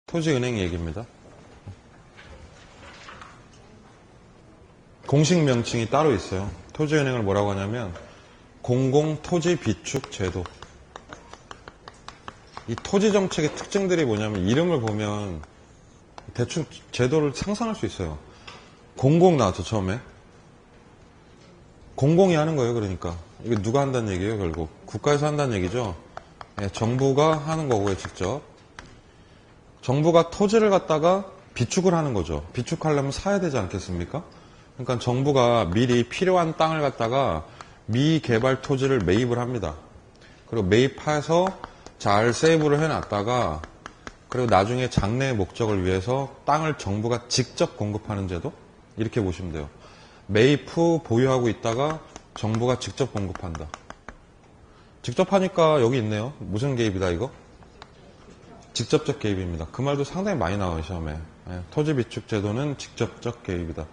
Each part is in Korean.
토지은행 얘기입니다. 공식 명칭이 따로 있어요. 토지은행을 뭐라고 하냐면 공공토지비축제도. 이 토지정책의 특징들이 뭐냐면 이름을 보면 대충 제도를 상상할 수 있어요. 공공 나왔죠, 처음에. 공공이 하는 거예요, 그러니까. 이거 누가 한다는 얘기예요, 결국. 국가에서 한다는 얘기죠. 네, 정부가 하는 거고요, 직접. 정부가 토지를 갖다가 비축을 하는 거죠. 비축하려면 사야 되지 않겠습니까? 그러니까 정부가 미리 필요한 땅을 갖다가 미개발 토지를 매입을 합니다. 그리고 매입해서 잘 세이브를 해놨다가 그리고 나중에 장래의 목적을 위해서 땅을 정부가 직접 공급하는 제도? 이렇게 보시면 돼요. 매입 후 보유하고 있다가 정부가 직접 공급한다. 직접 하니까 여기 있네요. 무슨 개입이다 이거? 직접적 개입입니다. 그 말도 상당히 많이 나와요, 시험에. 토지비축제도는 직접적 개입이다.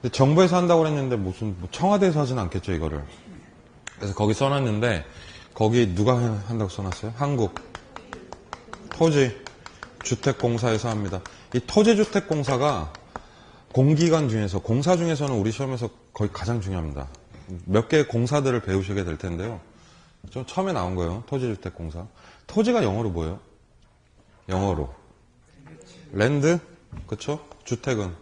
근데 정부에서 한다고 그랬는데 무슨 청와대에서 하진 않겠죠, 이거를. 그래서 거기 써놨는데 거기 누가 한다고 써놨어요? 한국 토지주택공사에서 합니다. 이 토지주택공사가 공기관 중에서, 공사 중에서는 우리 시험에서 거의 가장 중요합니다. 몇 개의 공사들을 배우시게 될 텐데요. 좀 처음에 나온 거예요. 토지주택공사. 토지가 영어로 뭐예요? 영어로 랜드? 그쵸? 주택은?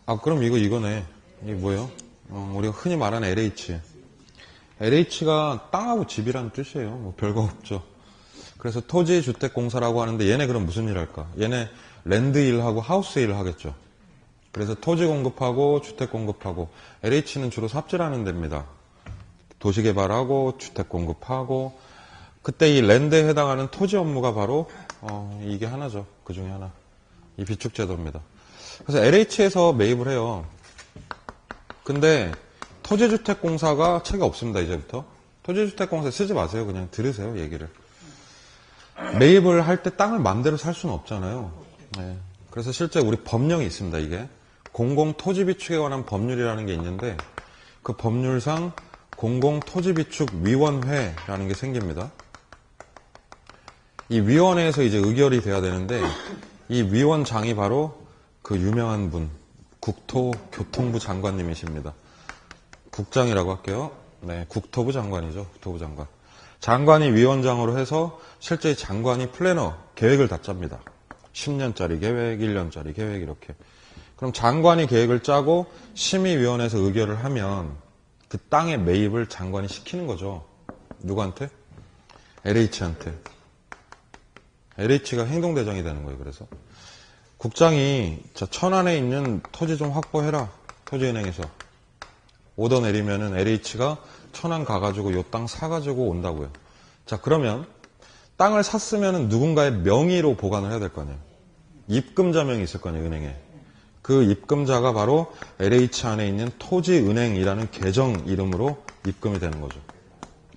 아, 그럼 이거네. 이게 뭐예요? 우리가 흔히 말하는 LH. LH가 땅하고 집이라는 뜻이에요. 뭐 별거 없죠. 그래서 토지주택공사라고 하는데 얘네 그럼 무슨 일 할까? 얘네 랜드 일하고 하우스 일 하겠죠. 그래서 토지 공급하고 주택 공급하고, LH는 주로 삽질하는 데입니다. 도시 개발하고 주택 공급하고, 그때 이 랜드에 해당하는 토지 업무가 바로 이게 하나죠. 그 중에 하나. 이 비축제도입니다. 그래서 LH에서 매입을 해요. 근데 토지주택공사가 책이 없습니다. 이제부터. 토지주택공사 쓰지 마세요. 그냥 들으세요. 얘기를. 매입을 할 때 땅을 마음대로 살 수는 없잖아요. 네. 그래서 실제 우리 법령이 있습니다. 이게 공공토지비축에 관한 법률이라는 게 있는데 그 법률상 공공토지비축위원회라는 게 생깁니다. 이 위원회에서 이제 의결이 돼야 되는데 이 위원장이 바로 그 유명한 분, 국토교통부 장관님이십니다. 국장이라고 할게요. 네, 국토부 장관이죠. 국토부 장관. 장관이 위원장으로 해서 실제 장관이 플래너, 계획을 다 짭니다. 10년짜리 계획, 1년짜리 계획 이렇게. 그럼 장관이 계획을 짜고 심의위원회에서 의결을 하면 그 땅의 매입을 장관이 시키는 거죠. 누구한테? LH한테. LH가 행동대장이 되는 거예요. 그래서 국장이 천안에 있는 토지 좀 확보해라. 토지은행에서. 오더 내리면은 LH가 천안 가가지고 요 땅 사가지고 온다고요. 자, 그러면 땅을 샀으면은 누군가의 명의로 보관을 해야 될 거 아니에요. 입금자명이 있을 거 아니에요, 은행에. 그 입금자가 바로 LH 안에 있는 토지은행이라는 계정 이름으로 입금이 되는 거죠.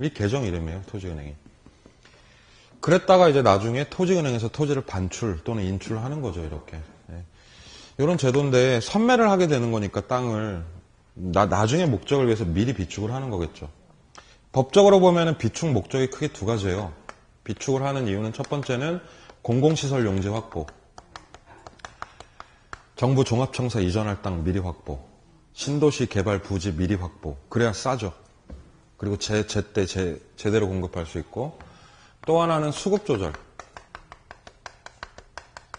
이 계정 이름이에요, 토지은행이. 그랬다가 이제 나중에 토지은행에서 토지를 반출 또는 인출하는 거죠, 이렇게. 네. 이런 제도인데 선매를 하게 되는 거니까 땅을 나중에 목적을 위해서 미리 비축을 하는 거겠죠. 법적으로 보면은 비축 목적이 크게 두 가지예요. 비축을 하는 이유는 첫 번째는 공공시설 용지 확보. 정부 종합청사 이전할 땅 미리 확보. 신도시 개발 부지 미리 확보. 그래야 싸죠. 그리고 제때 제대로 공급할 수 있고. 또 하나는 수급 조절.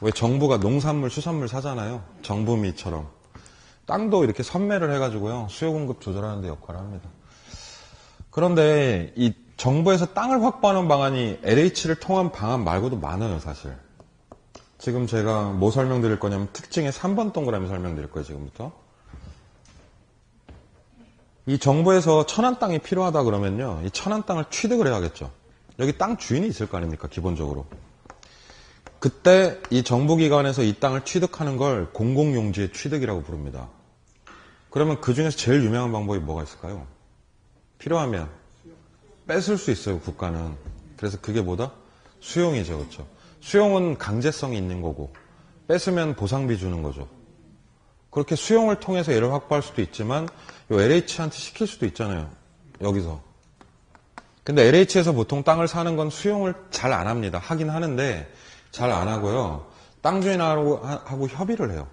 왜 정부가 농산물, 수산물 사잖아요. 정부미처럼. 땅도 이렇게 선매를 해가지고요. 수요 공급 조절하는 데 역할을 합니다. 그런데 이 정부에서 땅을 확보하는 방안이 LH를 통한 방안 말고도 많아요, 사실. 지금 제가 뭐 설명드릴 거냐면 특징의 3번 동그라미 설명드릴 거예요, 지금부터. 이 정부에서 천안 땅이 필요하다 그러면요. 이 천안 땅을 취득을 해야겠죠. 여기 땅 주인이 있을 거 아닙니까, 기본적으로. 그때 이 정부기관에서 이 땅을 취득하는 걸 공공용지의 취득이라고 부릅니다. 그러면 그 중에서 제일 유명한 방법이 뭐가 있을까요? 필요하면 뺏을 수 있어요, 국가는. 그래서 그게 뭐다? 수용이죠, 그렇죠? 수용은 강제성이 있는 거고 뺏으면 보상비 주는 거죠. 그렇게 수용을 통해서 얘를 확보할 수도 있지만 요 LH한테 시킬 수도 있잖아요, 여기서. 근데 LH에서 보통 땅을 사는 건 수용을 잘 안 합니다. 하긴 하는데 잘 안 하고요. 땅 주인하고 협의를 해요.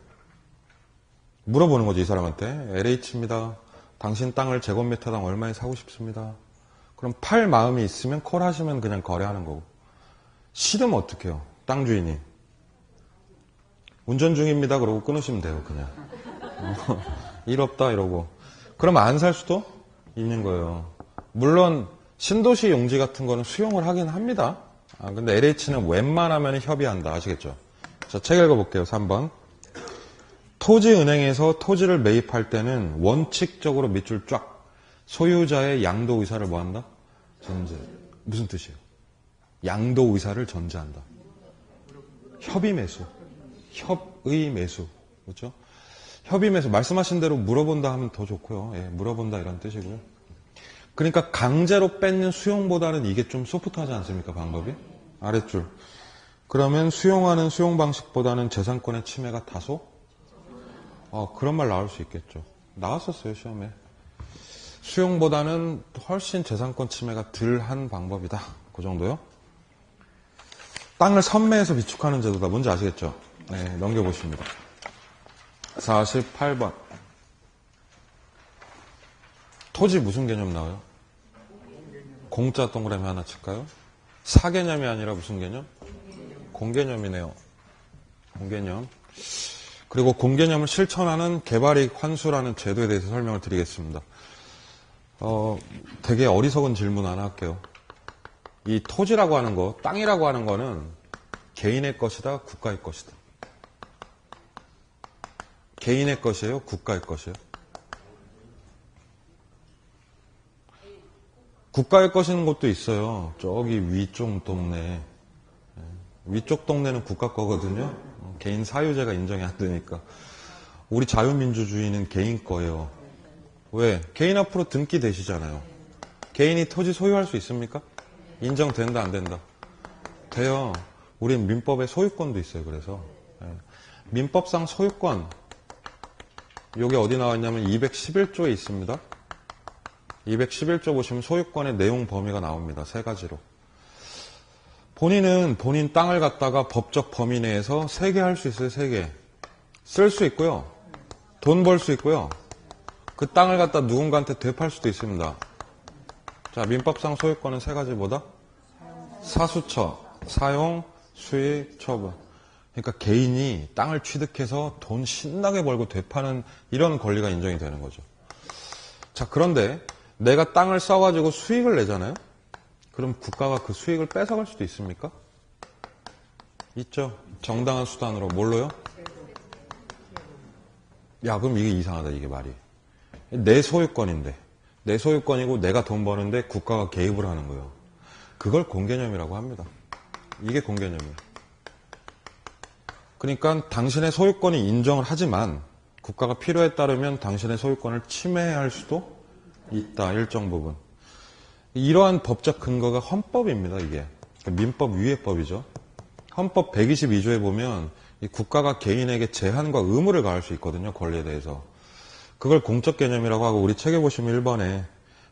물어보는 거죠, 이 사람한테. LH입니다. 당신 땅을 제곱미터당 얼마에 사고 싶습니다. 그럼 팔 마음이 있으면 콜 하시면 그냥 거래하는 거고. 싫으면 어떡해요? 땅 주인이. 운전 중입니다. 그러고 끊으시면 돼요, 그냥. 일 없다, 이러고. 그럼 안 살 수도 있는 거예요. 물론, 신도시 용지 같은 거는 수용을 하긴 합니다. 근데 LH는 웬만하면 협의한다. 아시겠죠? 자, 책 읽어볼게요. 3번. 토지은행에서 토지를 매입할 때는 원칙적으로 밑줄 쫙. 소유자의 양도 의사를 뭐 한다? 전제. 무슨 뜻이에요? 양도 의사를 전제한다. 협의 매수. 협의 매수. 그렇죠? 협의 매수. 말씀하신 대로 물어본다 하면 더 좋고요. 예, 물어본다 이런 뜻이고요. 그러니까 강제로 뺏는 수용보다는 이게 좀 소프트하지 않습니까? 방법이? 아랫줄. 그러면 수용하는 수용 방식보다는 재산권의 침해가 다소? 그런 말 나올 수 있겠죠. 나왔었어요, 시험에. 수용보다는 훨씬 재산권 침해가 덜한 방법이다. 그 정도요. 땅을 선매해서 비축하는 제도다. 뭔지 아시겠죠? 네, 넘겨보십니다. 48번. 토지 무슨 개념 나와요? 공짜 동그라미 하나 칠까요? 사개념이 아니라 무슨 개념? 공개념이네요. 공개념. 그리고 공개념을 실천하는 개발이익 환수라는 제도에 대해서 설명을 드리겠습니다. 되게 어리석은 질문 하나 할게요. 이 토지라고 하는 거, 땅이라고 하는 거는 개인의 것이다, 국가의 것이다. 개인의 것이에요, 국가의 것이에요? 국가의 것인 곳도 있어요. 저기 위쪽 동네. 위쪽 동네는 국가 거거든요. 개인 사유재가 인정이 안 되니까. 우리 자유민주주의는 개인 거예요. 왜? 개인 앞으로 등기 되시잖아요. 개인이 토지 소유할 수 있습니까? 인정된다, 안 된다? 돼요. 우린 민법에 소유권도 있어요, 그래서. 민법상 소유권. 요게 어디 나와 있냐면 211조에 있습니다. 211조 보시면 소유권의 내용 범위가 나옵니다. 세 가지로. 본인은 본인 땅을 갖다가 법적 범위 내에서 3개 할 수 있어요. 3개. 쓸 수 있고요. 돈 벌 수 있고요. 그 땅을 갖다 누군가한테 되팔 수도 있습니다. 자, 민법상 소유권은 3가지 뭐다? 사수처, 사용, 수익, 처분. 그러니까 개인이 땅을 취득해서 돈 신나게 벌고 되파는 이런 권리가 인정이 되는 거죠. 자, 그런데 내가 땅을 써가지고 수익을 내잖아요? 그럼 국가가 그 수익을 뺏어갈 수도 있습니까? 있죠. 정당한 수단으로. 뭘로요? 야, 그럼 이게 이상하다, 이게 말이. 내 소유권인데, 내 소유권이고 내가 돈 버는데 국가가 개입을 하는 거예요. 그걸 공개념이라고 합니다. 이게 공개념이에요. 그러니까 당신의 소유권이 인정을 하지만 국가가 필요에 따르면 당신의 소유권을 침해할 수도 있다, 일정 부분. 이러한 법적 근거가 헌법입니다, 이게. 민법 위의 법이죠. 헌법 122조에 보면 이 국가가 개인에게 제한과 의무를 가할 수 있거든요, 권리에 대해서. 그걸 공적 개념이라고 하고 우리 책에 보시면 1번에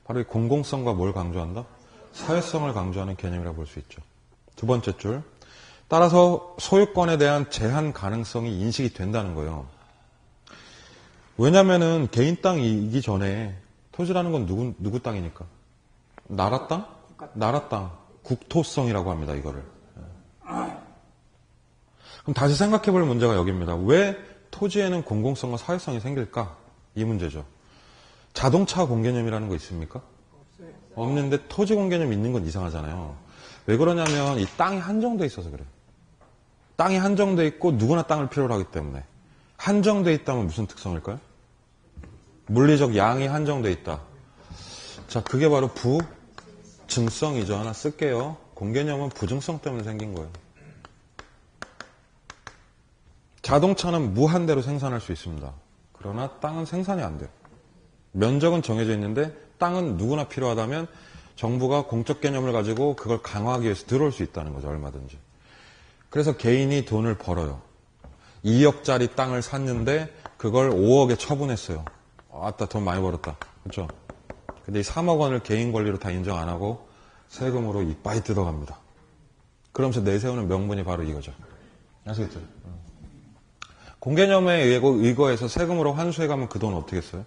바로 이 공공성과 뭘 강조한다? 사회성을 강조하는 개념이라고 볼 수 있죠. 두 번째 줄. 따라서 소유권에 대한 제한 가능성이 인식이 된다는 거예요. 왜냐면은 개인 땅이기 전에 토지라는 건 누구 땅이니까? 나라 땅? 나라 땅. 국토성이라고 합니다, 이거를. 그럼 다시 생각해 볼 문제가 여기입니다. 왜 토지에는 공공성과 사회성이 생길까? 이 문제죠. 자동차 공개념이라는 거 있습니까? 없는데 토지 공개념 있는 건 이상하잖아요. 왜 그러냐면 이 땅이 한정돼 있어서 그래요. 땅이 한정돼 있고 누구나 땅을 필요로 하기 때문에. 한정돼 있다면 무슨 특성일까요? 물리적 양이 한정돼 있다. 자, 그게 바로 부증성이죠. 하나 쓸게요. 공개념은 부증성 때문에 생긴 거예요. 자동차는 무한대로 생산할 수 있습니다. 그러나 땅은 생산이 안 돼요. 면적은 정해져 있는데 땅은 누구나 필요하다면 정부가 공적 개념을 가지고 그걸 강화하기 위해서 들어올 수 있다는 거죠. 얼마든지. 그래서 개인이 돈을 벌어요. 2억짜리 땅을 샀는데 그걸 5억에 처분했어요. 아따, 돈 많이 벌었다. 그렇죠? 근데 이 3억 원을 개인 권리로 다 인정 안 하고 세금으로 이빠이 뜯어갑니다. 그러면서 내세우는 명분이 바로 이거죠. 아시겠죠? 공개념에 의거해서 세금으로 환수해가면 그 돈 어떻게 써요?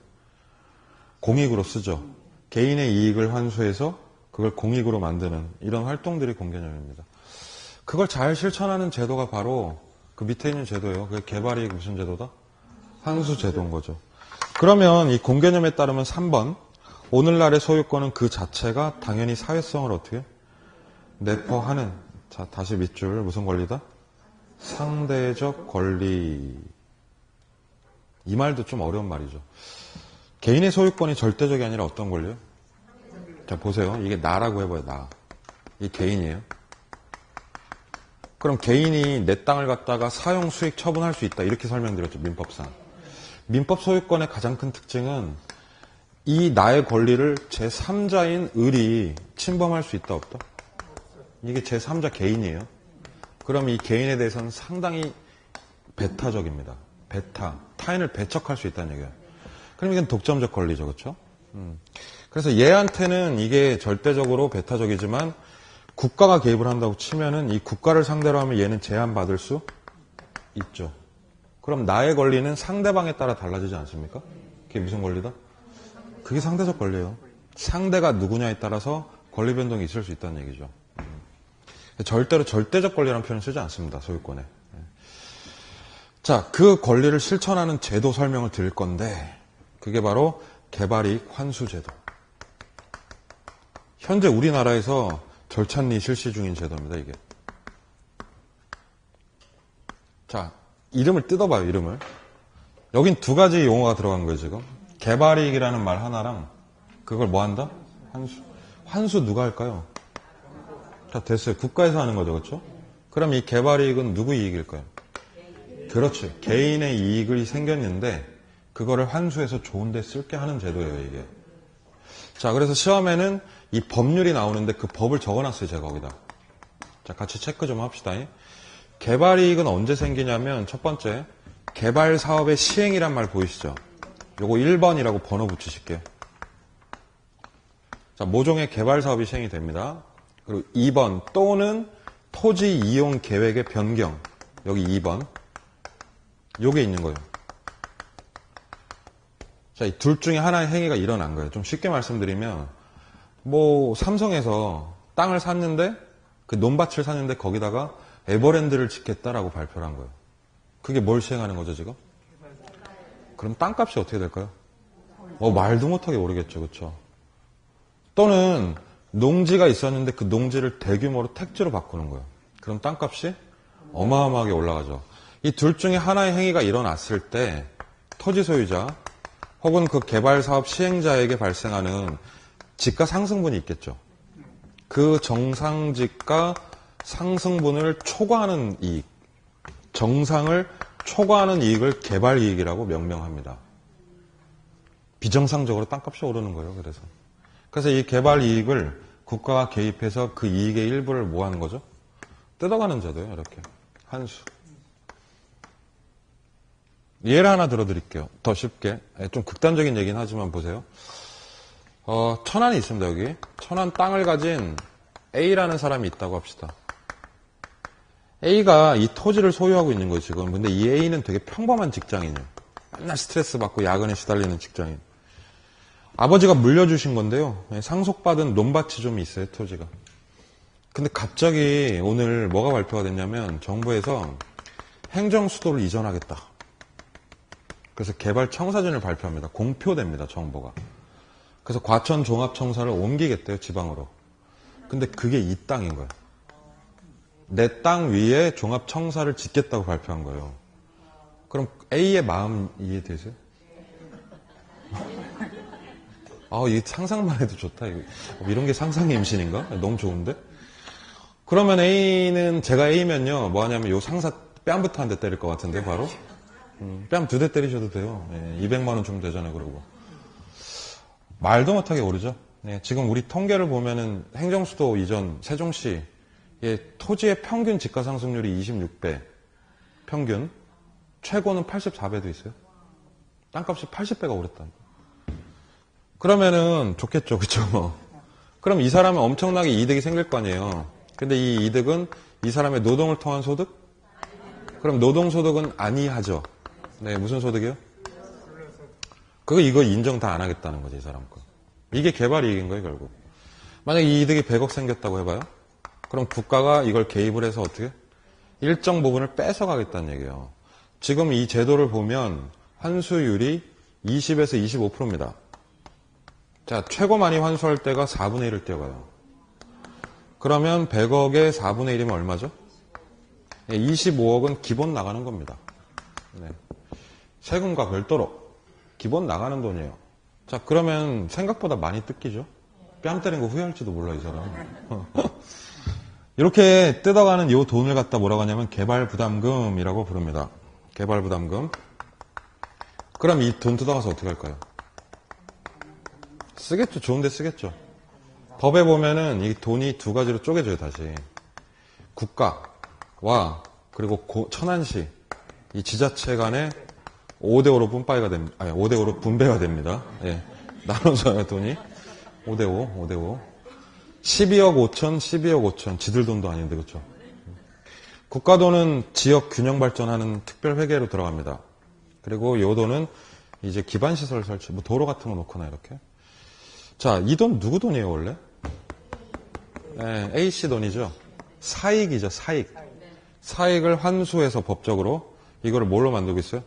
공익으로 쓰죠. 개인의 이익을 환수해서 그걸 공익으로 만드는 이런 활동들이 공개념입니다. 그걸 잘 실천하는 제도가 바로 그 밑에 있는 제도예요. 그게 개발이익 무슨 제도다? 환수제도인 거죠. 그러면 이 공개념에 따르면 3번 오늘날의 소유권은 그 자체가 당연히 사회성을 어떻게 내포하는, 자 다시 밑줄 무슨 권리다? 상대적 권리. 이 말도 좀 어려운 말이죠. 개인의 소유권이 절대적이 아니라 어떤 권리요? 자 보세요. 이게 나라고 해봐요. 나. 이 개인이에요. 그럼 개인이 내 땅을 갖다가 사용 수익 처분할 수 있다 이렇게 설명드렸죠. 민법상. 민법 소유권의 가장 큰 특징은 이 나의 권리를 제3자인 을이 침범할 수 있다 없다? 이게 제3자 개인이에요. 그럼 이 개인에 대해서는 상당히 배타적입니다. 배타. 타인을 배척할 수 있다는 얘기예요. 그럼 이건 독점적 권리죠. 그렇죠? 그래서 얘한테는 이게 절대적으로 배타적이지만 국가가 개입을 한다고 치면은 이 국가를 상대로 하면 얘는 제한받을 수 있죠. 그럼 나의 권리는 상대방에 따라 달라지지 않습니까? 그게 무슨 권리다? 그게 상대적 권리예요. 상대가 누구냐에 따라서 권리 변동이 있을 수 있다는 얘기죠. 절대로 절대적 권리라는 표현을 쓰지 않습니다. 소유권에. 자, 그 권리를 실천하는 제도 설명을 드릴 건데 그게 바로 개발이익 환수제도. 현재 우리나라에서 절찬리 실시 중인 제도입니다. 이게. 자, 이름을 뜯어봐요. 이름을. 여긴 두 가지 용어가 들어간 거예요. 지금. 개발이익이라는 말 하나랑 그걸 뭐 한다? 환수. 환수 누가 할까요? 자, 됐어요. 국가에서 하는 거죠. 그렇죠? 그럼 이 개발이익은 누구 이익일까요? 그렇죠. 개인의 이익이 생겼는데 그거를 환수해서 좋은 데 쓸게 하는 제도예요. 이게. 자, 그래서 시험에는 이 법률이 나오는데 그 법을 적어놨어요. 제가 거기다. 자, 같이 체크 좀 합시다. 개발이익은 언제 생기냐면 첫 번째 개발사업의 시행이란 말 보이시죠? 요거 1번이라고 번호 붙이실게요. 자, 모종의 개발사업이 시행이 됩니다. 그리고 2번 또는 토지 이용 계획의 변경. 여기 2번. 요게 있는 거예요. 자, 이 둘 중에 하나의 행위가 일어난 거예요. 좀 쉽게 말씀드리면 뭐 삼성에서 땅을 샀는데 그 논밭을 샀는데 거기다가 에버랜드를 짓겠다라고 발표를 한 거예요. 그게 뭘 시행하는 거죠 지금? 그럼 땅값이 어떻게 될까요? 말도 못하게 오르겠죠. 그렇죠? 또는 농지가 있었는데 그 농지를 대규모로 택지로 바꾸는 거예요. 그럼 땅값이 어마어마하게 올라가죠. 이 둘 중에 하나의 행위가 일어났을 때 토지 소유자 혹은 그 개발사업 시행자에게 발생하는 지가 상승분이 있겠죠. 그 정상지가 상승분을 초과하는 이익, 정상을 초과하는 이익을 개발이익이라고 명명합니다. 비정상적으로 땅값이 오르는 거예요. 그래서 이 개발이익을 국가가 개입해서 그 이익의 일부를 뭐 하는 거죠? 뜯어가는 제도예요. 이렇게. 환수. 예를 하나 들어드릴게요. 더 쉽게. 좀 극단적인 얘기는 하지만 보세요. 천안이 있습니다. 여기. 천안 땅을 가진 A라는 사람이 있다고 합시다. A가 이 토지를 소유하고 있는 거예요, 지금. 근데 이 A는 되게 평범한 직장인이에요. 맨날 스트레스 받고 야근에 시달리는 직장인. 아버지가 물려주신 건데요. 상속받은 논밭이 좀 있어요, 토지가. 근데 갑자기 오늘 뭐가 발표가 됐냐면 정부에서 행정수도를 이전하겠다. 그래서 개발 청사진을 발표합니다. 공표됩니다, 정보가. 그래서 과천 종합청사를 옮기겠대요, 지방으로. 근데 그게 이 땅인 거예요. 내 땅 위에 종합청사를 짓겠다고 발표한 거예요. 그럼 A의 마음 이해되세요? 이게 상상만 해도 좋다. 이런 게 상상의 임신인가? 너무 좋은데? 그러면 A는, 제가 A면요, 뭐 하냐면 요 상사 뺨부터 한 대 때릴 것 같은데, 바로? 뺨 2대 때리셔도 돼요. 200만 원 주면 되잖아요, 그러고. 말도 못하게 오르죠? 지금 우리 통계를 보면은 행정수도 이전 세종시 토지의 평균 지가 상승률이 26배, 평균. 최고는 84배도 있어요. 땅값이 80배가 오랬다. 그러면은 좋겠죠, 그쵸? 그럼 이 사람은 엄청나게 이득이 생길 거 아니에요. 근데 이 이득은 이 사람의 노동을 통한 소득? 그럼 노동소득은 아니하죠. 네, 무슨 소득이요? 이거 인정 다 안 하겠다는 거지, 이 사람 거. 이게 개발이익인 거예요, 결국. 만약에 이 이득이 100억 생겼다고 해봐요. 그럼 국가가 이걸 개입을 해서 어떻게? 일정 부분을 뺏어가겠다는 얘기예요. 지금 이 제도를 보면 환수율이 20에서 25%입니다. 자, 최고 많이 환수할 때가 4분의 1을 뛰어가요. 그러면 100억에 4분의 1이면 얼마죠? 25억은 기본 나가는 겁니다. 네. 세금과 별도로 기본 나가는 돈이에요. 자, 그러면 생각보다 많이 뜯기죠? 뺨 때린 거 후회할지도 몰라, 이 사람. 이렇게 뜯어가는 이 돈을 갖다 뭐라고 하냐면 개발부담금이라고 부릅니다. 개발부담금. 그럼 이 돈 뜯어가서 어떻게 할까요? 쓰겠죠. 좋은데 쓰겠죠. 법에 보면은 이 돈이 두 가지로 쪼개져요, 다시. 국가와 그리고 천안시, 이 지자체 간에 5대5로 분파가 됩니다. 아니, 5대5로 분배가 됩니다. 예. 나눠져요, 돈이. 5대5. 12억 5천, 12억 5천. 지들 돈도 아닌데, 그쵸? 국가 돈은 지역 균형 발전하는 특별 회계로 들어갑니다. 그리고 이 돈은 이제 기반시설 설치, 뭐 도로 같은 거 놓거나 이렇게. 자, 이 돈 누구 돈이에요, 원래? 네, A씨 돈이죠. 사익이죠, 사익. 사익을 환수해서 법적으로 이거를 뭘로 만들고 있어요?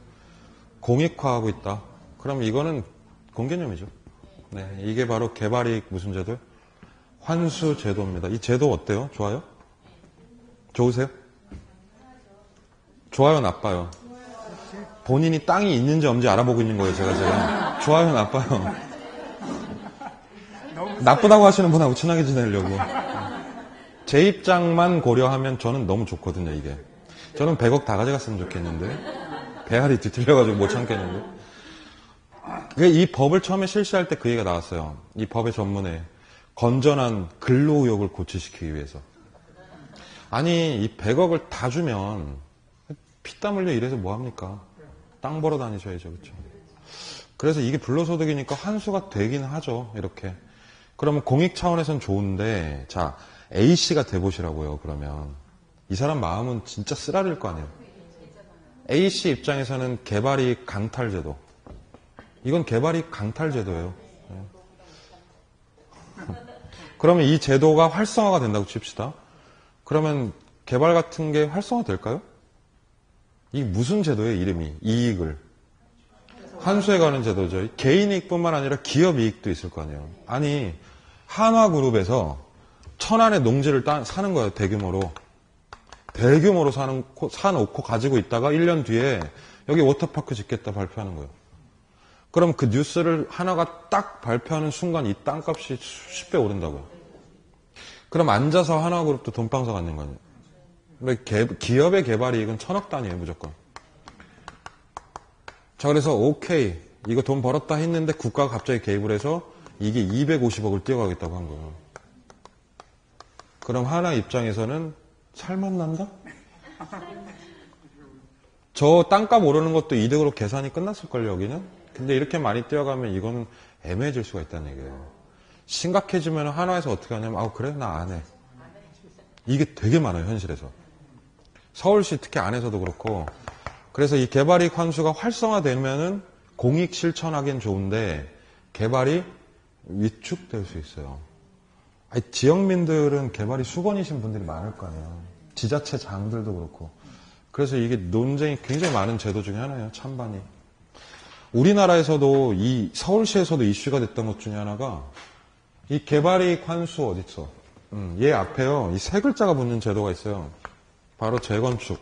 공익화하고 있다. 그럼 이거는 공개념이죠. 네, 이게 바로 개발이익 무슨 제도요? 환수 제도입니다. 이 제도 어때요? 좋아요? 좋으세요? 좋아요, 나빠요? 본인이 땅이 있는지 없는지 알아보고 있는 거예요, 제가. 좋아요, 나빠요? 나쁘다고 하시는 분하고 친하게 지내려고. 제 입장만 고려하면 저는 너무 좋거든요, 이게. 저는 100억 다 가져갔으면 좋겠는데. 배알이 뒤틀려가지고 못 참겠는데. 이 법을 처음에 실시할 때 그 얘기가 나왔어요. 이 법의 전문에. 건전한 근로의욕을 고취시키기 위해서. 아니, 이 100억을 다 주면 피땀 흘려 일해서 뭐합니까? 땅 벌어 다니셔야죠, 그렇죠? 그래서 이게 불로소득이니까 환수가 되긴 하죠, 이렇게. 그러면 공익 차원에선 좋은데, 자, A씨가 돼보시라고요, 그러면. 이 사람 마음은 진짜 쓰라릴 거 아니에요. A씨 입장에서는 개발이익 강탈제도. 이건 개발이익 강탈제도예요. 네. 그러면 이 제도가 활성화가 된다고 칩시다. 그러면 개발 같은 게 활성화 될까요? 이게 무슨 제도예요, 이름이? 이익을. 환수해가는 제도죠. 개인이익뿐만 아니라 기업이익도 있을 거 아니에요. 아니, 한화그룹에서 천안에 농지를 사는 거예요, 대규모로. 대규모로 사놓고 가지고 있다가 1년 뒤에 여기 워터파크 짓겠다 발표하는 거예요. 그럼 그 뉴스를 하나가 딱 발표하는 순간 이 땅값이 수십 배 오른다고요. 그럼 앉아서 한화그룹도 돈방사 갖는 거 아니에요. 기업의 개발이익은 1000억 단위예요, 무조건. 자, 그래서 오케이, 이거 돈 벌었다 했는데 국가가 갑자기 개입을 해서 이게 250억을 띄어가겠다고 한 거예요. 그럼 하나 입장에서는 살맛난다? 저 땅값 오르는 것도 이득으로 계산이 끝났을걸요, 여기는? 근데 이렇게 많이 뛰어가면 이거는 애매해질 수가 있다는 얘기예요. 심각해지면 한화에서 어떻게 하냐면, 그래? 나 안 해. 이게 되게 많아요, 현실에서. 서울시 특히 안에서도 그렇고. 그래서 이 개발이익 환수가 활성화되면은 공익 실천하기엔 좋은데, 개발이 위축될 수 있어요. 아니, 지역민들은 개발이 수건이신 분들이 많을 거 아니에요. 지자체 장들도 그렇고. 그래서 이게 논쟁이 굉장히 많은 제도 중에 하나예요, 찬반이. 우리나라에서도 이 서울시에서도 이슈가 됐던 것 중에 하나가 이 개발이익 환수 어딨어? 얘 앞에요. 이 세 글자가 붙는 제도가 있어요. 바로 재건축.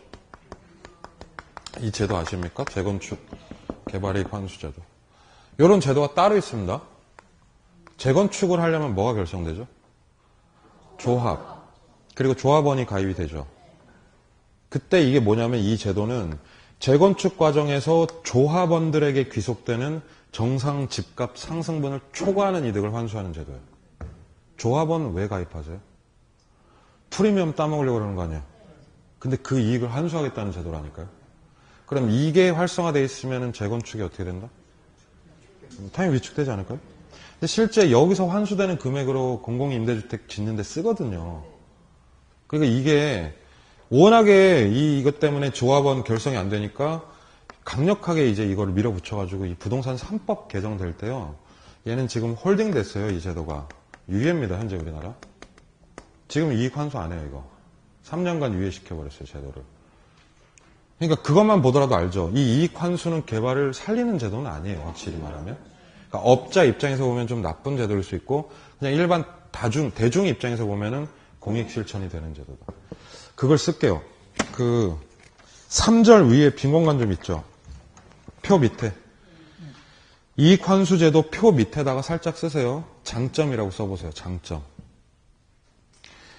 이 제도 아십니까? 재건축 개발이익 환수 제도. 이런 제도가 따로 있습니다. 재건축을 하려면 뭐가 결성되죠? 조합. 그리고 조합원이 가입이 되죠. 그때 이게 뭐냐면 이 제도는 재건축 과정에서 조합원들에게 귀속되는 정상 집값 상승분을 초과하는 이득을 환수하는 제도예요. 조합원 왜 가입하세요? 프리미엄 따먹으려고 그러는 거 아니에요? 근데 그 이익을 환수하겠다는 제도라니까요. 그럼 이게 활성화되어 있으면 재건축이 어떻게 된다? 당연히 위축되지 않을까요? 근데 실제 여기서 환수되는 금액으로 공공임대주택 짓는 데 쓰거든요. 그러니까 이게 워낙에 이것 때문에 조합원 결성이 안 되니까 강력하게 이제 이거를 밀어붙여가지고 이 부동산 3법 개정될 때요. 얘는 지금 홀딩 됐어요, 이 제도가. 유예입니다, 현재 우리나라. 지금 이익 환수 안 해요, 이거. 3년간 유예시켜버렸어요, 제도를. 그러니까 그것만 보더라도 알죠. 이 이익 환수는 개발을 살리는 제도는 아니에요, 확실히 말하면. 그러니까 업자 입장에서 보면 좀 나쁜 제도일 수 있고, 그냥 일반 대중 입장에서 보면은 공익 실천이 되는 제도다. 그걸 쓸게요. 3절 위에 빈 공간 좀 있죠. 표 밑에. 이익 환수 제도 표 밑에다가 살짝 쓰세요. 장점이라고 써보세요. 장점.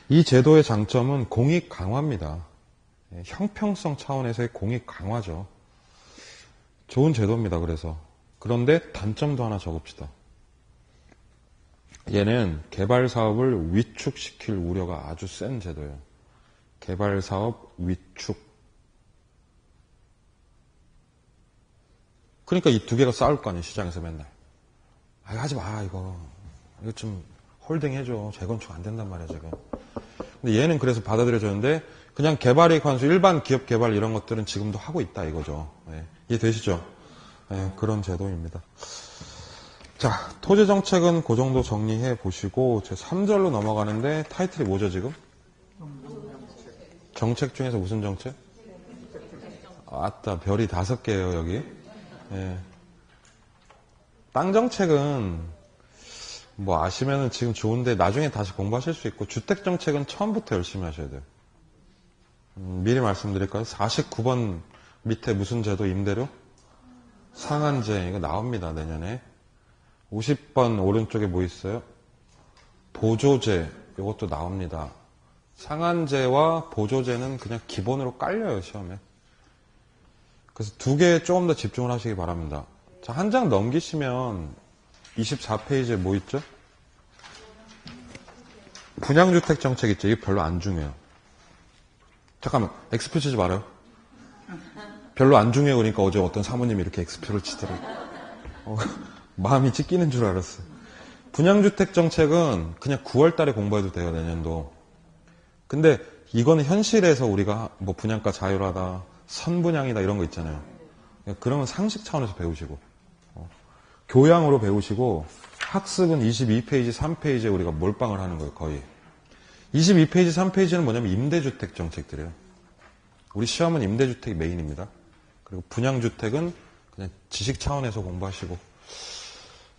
이 제도의 장점은 공익 강화입니다. 형평성 차원에서의 공익 강화죠. 좋은 제도입니다. 그래서. 그런데 단점도 하나 적읍시다. 얘는 개발 사업을 위축시킬 우려가 아주 센 제도예요. 개발 사업 위축. 그러니까 이 두 개가 싸울 거 아니에요. 시장에서 맨날. 하지 마, 이거 좀 홀딩 해줘. 재건축 안 된단 말이야, 지금. 근데 얘는 그래서 받아들여졌는데 그냥 개발이익 환수, 일반 기업 개발 이런 것들은 지금도 하고 있다 이거죠. 네. 이해되시죠? 네, 그런 제도입니다. 자, 토지 정책은 그 정도 정리해 보시고 제 3절로 넘어가는데 타이틀이 뭐죠 지금? 정책 중에서 무슨 정책? 아따, 별이 5개예요 여기. 네. 땅 정책은 뭐 아시면은 지금 좋은데 나중에 다시 공부하실 수 있고, 주택 정책은 처음부터 열심히 하셔야 돼요. 미리 말씀드릴까요? 49번 밑에 무슨 제도? 임대료? 상한제. 이거 나옵니다, 내년에. 50번 오른쪽에 뭐 있어요? 보조제. 이것도 나옵니다. 상한제와 보조제는 그냥 기본으로 깔려요, 시험에. 그래서 두 개에 조금 더 집중을 하시기 바랍니다. 자, 한 장 넘기시면 24페이지에 뭐 있죠? 분양주택 정책 있죠? 이게 별로 안 중요해요. 잠깐만, X표 치지 말아요. 별로 안 중요해요. 그러니까 어제 어떤 사모님이 이렇게 X표를 치더라고요. 마음이 찢기는 줄 알았어요. 분양주택 정책은 그냥 9월 달에 공부해도 돼요, 내년도. 근데 이거는 현실에서 우리가 뭐 분양가 자율화다, 선분양이다 이런 거 있잖아요. 그러면 상식 차원에서 배우시고, 교양으로 배우시고, 학습은 22페이지, 3페이지에 우리가 몰빵을 하는 거예요, 거의. 22페이지, 3페이지는 뭐냐면 임대주택 정책들이에요. 우리 시험은 임대주택이 메인입니다. 그리고 분양주택은 그냥 지식 차원에서 공부하시고.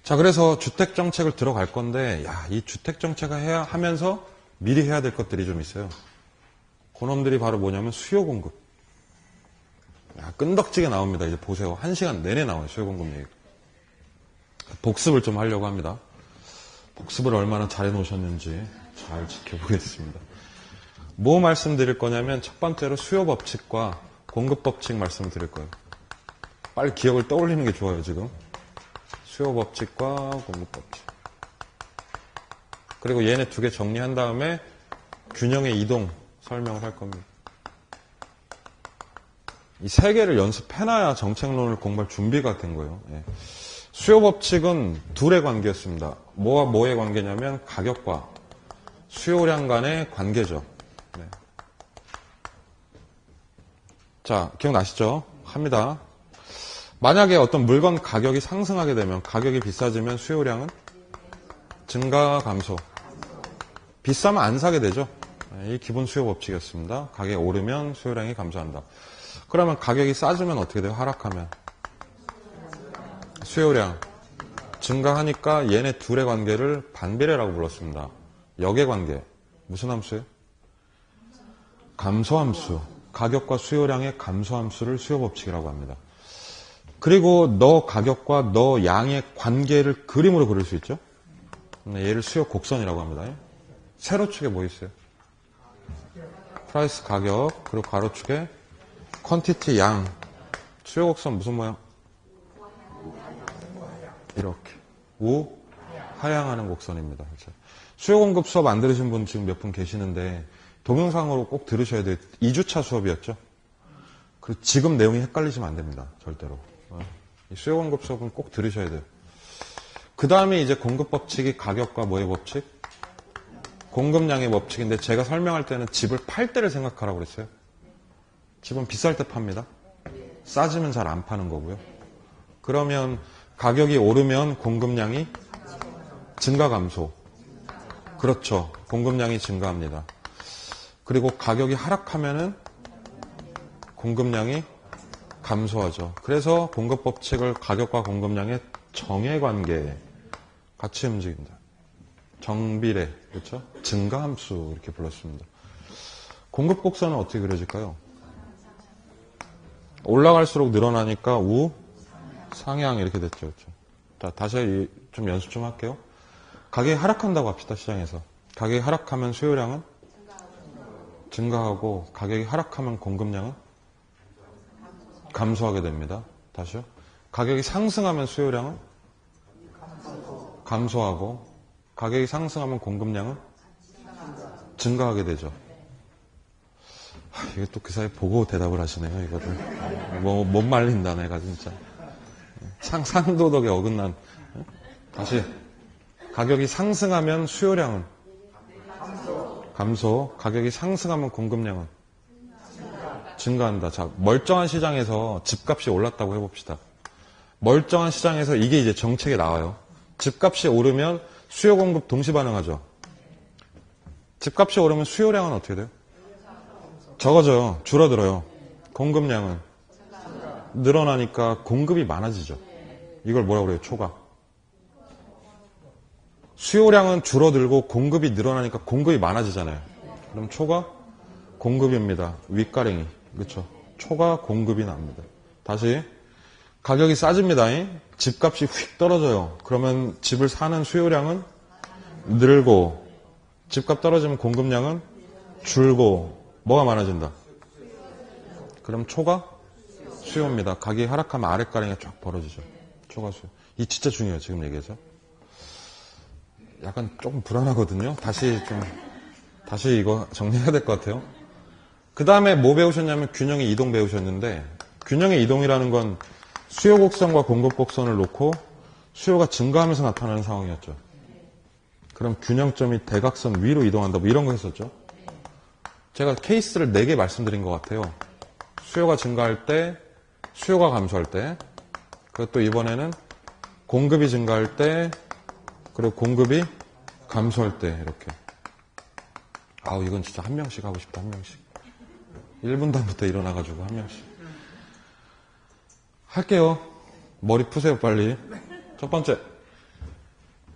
자, 그래서 주택정책을 들어갈 건데, 이 주택정책을 하면서 미리 해야 될 것들이 좀 있어요. 그놈들이 바로 뭐냐면 수요 공급. 끈덕지게 나옵니다. 이제 보세요. 1시간 내내 나와요, 수요 공급 얘기. 복습을 좀 하려고 합니다. 복습을 얼마나 잘 해놓으셨는지 잘 지켜보겠습니다. 뭐 말씀드릴 거냐면 첫 번째로 수요 법칙과 공급 법칙 말씀드릴 거예요. 빨리 기억을 떠올리는 게 좋아요, 지금. 수요 법칙과 공급 법칙. 그리고 얘네 두 개 정리한 다음에 균형의 이동 설명을 할 겁니다. 이 세 개를 연습해놔야 정책론을 공부할 준비가 된 거예요. 예. 수요 법칙은 둘의 관계였습니다. 뭐와 뭐의 관계냐면 가격과 수요량 간의 관계죠. 네. 자, 기억나시죠? 합니다. 만약에 어떤 물건 가격이 상승하게 되면, 가격이 비싸지면 수요량은 증가, 감소. 비싸면 안 사게 되죠. 이 기본 수요 법칙이었습니다. 가격이 오르면 수요량이 감소한다. 그러면 가격이 싸지면 어떻게 돼요? 하락하면 수요량 증가하니까 얘네 둘의 관계를 반비례라고 불렀습니다. 역의 관계. 무슨 함수예요? 감소함수. 가격과 수요량의 감소함수를 수요법칙이라고 합니다. 그리고 너 가격과 너 양의 관계를 그림으로 그릴 수 있죠? 얘를 수요 곡선이라고 합니다. 세로축에 뭐 있어요? 프라이스 가격, 그리고 가로축에 퀀티티 양. 수요 곡선 무슨 모양? 이렇게. 하향하는 곡선입니다. 수요 공급 수업 안 들으신 분 지금 몇 분 계시는데 동영상으로 꼭 들으셔야 돼요. 2주차 수업이었죠. 그리고 지금 내용이 헷갈리시면 안 됩니다. 절대로. 이 수요 공급 수업은 꼭 들으셔야 돼요. 그 다음에 이제 공급 법칙이 가격과 뭐의 법칙? 공급량의 법칙인데 제가 설명할 때는 집을 팔 때를 생각하라고 그랬어요. 집은 비쌀 때 팝니다. 싸지면 잘 안 파는 거고요. 그러면 가격이 오르면 공급량이 증가 감소. 그렇죠. 공급량이 증가합니다. 그리고 가격이 하락하면은 공급량이 감소하죠. 그래서 공급 법칙을 가격과 공급량의 정의 관계에 같이 움직인다. 정비례, 그렇죠? 증가함수 이렇게 불렀습니다. 공급 곡선은 어떻게 그려질까요? 올라갈수록 늘어나니까 상향 이렇게 됐죠. 그렇죠? 자, 다시 좀 연습 좀 할게요. 가격이 하락한다고 합시다. 시장에서. 가격이 하락하면 수요량은 증가하고 가격이 하락하면 공급량은 감소하게 됩니다. 다시요. 가격이 상승하면 수요량은 감소하고 가격이 상승하면 공급량은 증가하게 되죠. 이게 또 그 사이 보고 대답을 하시네요. 이거를. 못 말린다 내가 진짜. 상도덕에 어긋난. 다시. 가격이 상승하면 수요량은 감소. 가격이 상승하면 공급량은 증가한다. 자, 멀쩡한 시장에서 집값이 올랐다고 해봅시다. 멀쩡한 시장에서 이게 이제 정책에 나와요. 집값이 오르면 수요 공급 동시 반응하죠. 집값이 오르면 수요량은 어떻게 돼요? 적어져요. 줄어들어요. 공급량은 늘어나니까 공급이 많아지죠. 이걸 뭐라고 그래요? 초과. 수요량은 줄어들고 공급이 늘어나니까 공급이 많아지잖아요. 그럼 초과 공급입니다. 윗가랭이. 그렇죠? 초과 공급이 납니다. 다시 가격이 싸집니다. 집값이 휙 떨어져요. 그러면 집을 사는 수요량은 늘고 집값 떨어지면 공급량은 줄고 뭐가 많아진다? 그럼 초과 수요입니다. 가격이 하락하면 아랫가랭이가 쫙 벌어지죠. 초과 수요. 이 진짜 중요해요. 지금 얘기해서. 약간 조금 불안하거든요. 다시 이거 정리해야 될 것 같아요. 그 다음에 뭐 배우셨냐면 균형의 이동 배우셨는데 균형의 이동이라는 건 수요 곡선과 공급 곡선을 놓고 수요가 증가하면서 나타나는 상황이었죠. 그럼 균형점이 대각선 위로 이동한다. 뭐 이런 거 했었죠. 제가 케이스를 4개 말씀드린 것 같아요. 수요가 증가할 때, 수요가 감소할 때, 그리고 또 이번에는 공급이 증가할 때, 그리고 공급이 감소할 때 이렇게. 아우 이건 진짜 한 명씩 하고 싶다. 한 명씩. 1분 단부터 일어나가지고 한 명씩. 할게요. 머리 푸세요 빨리. 첫 번째.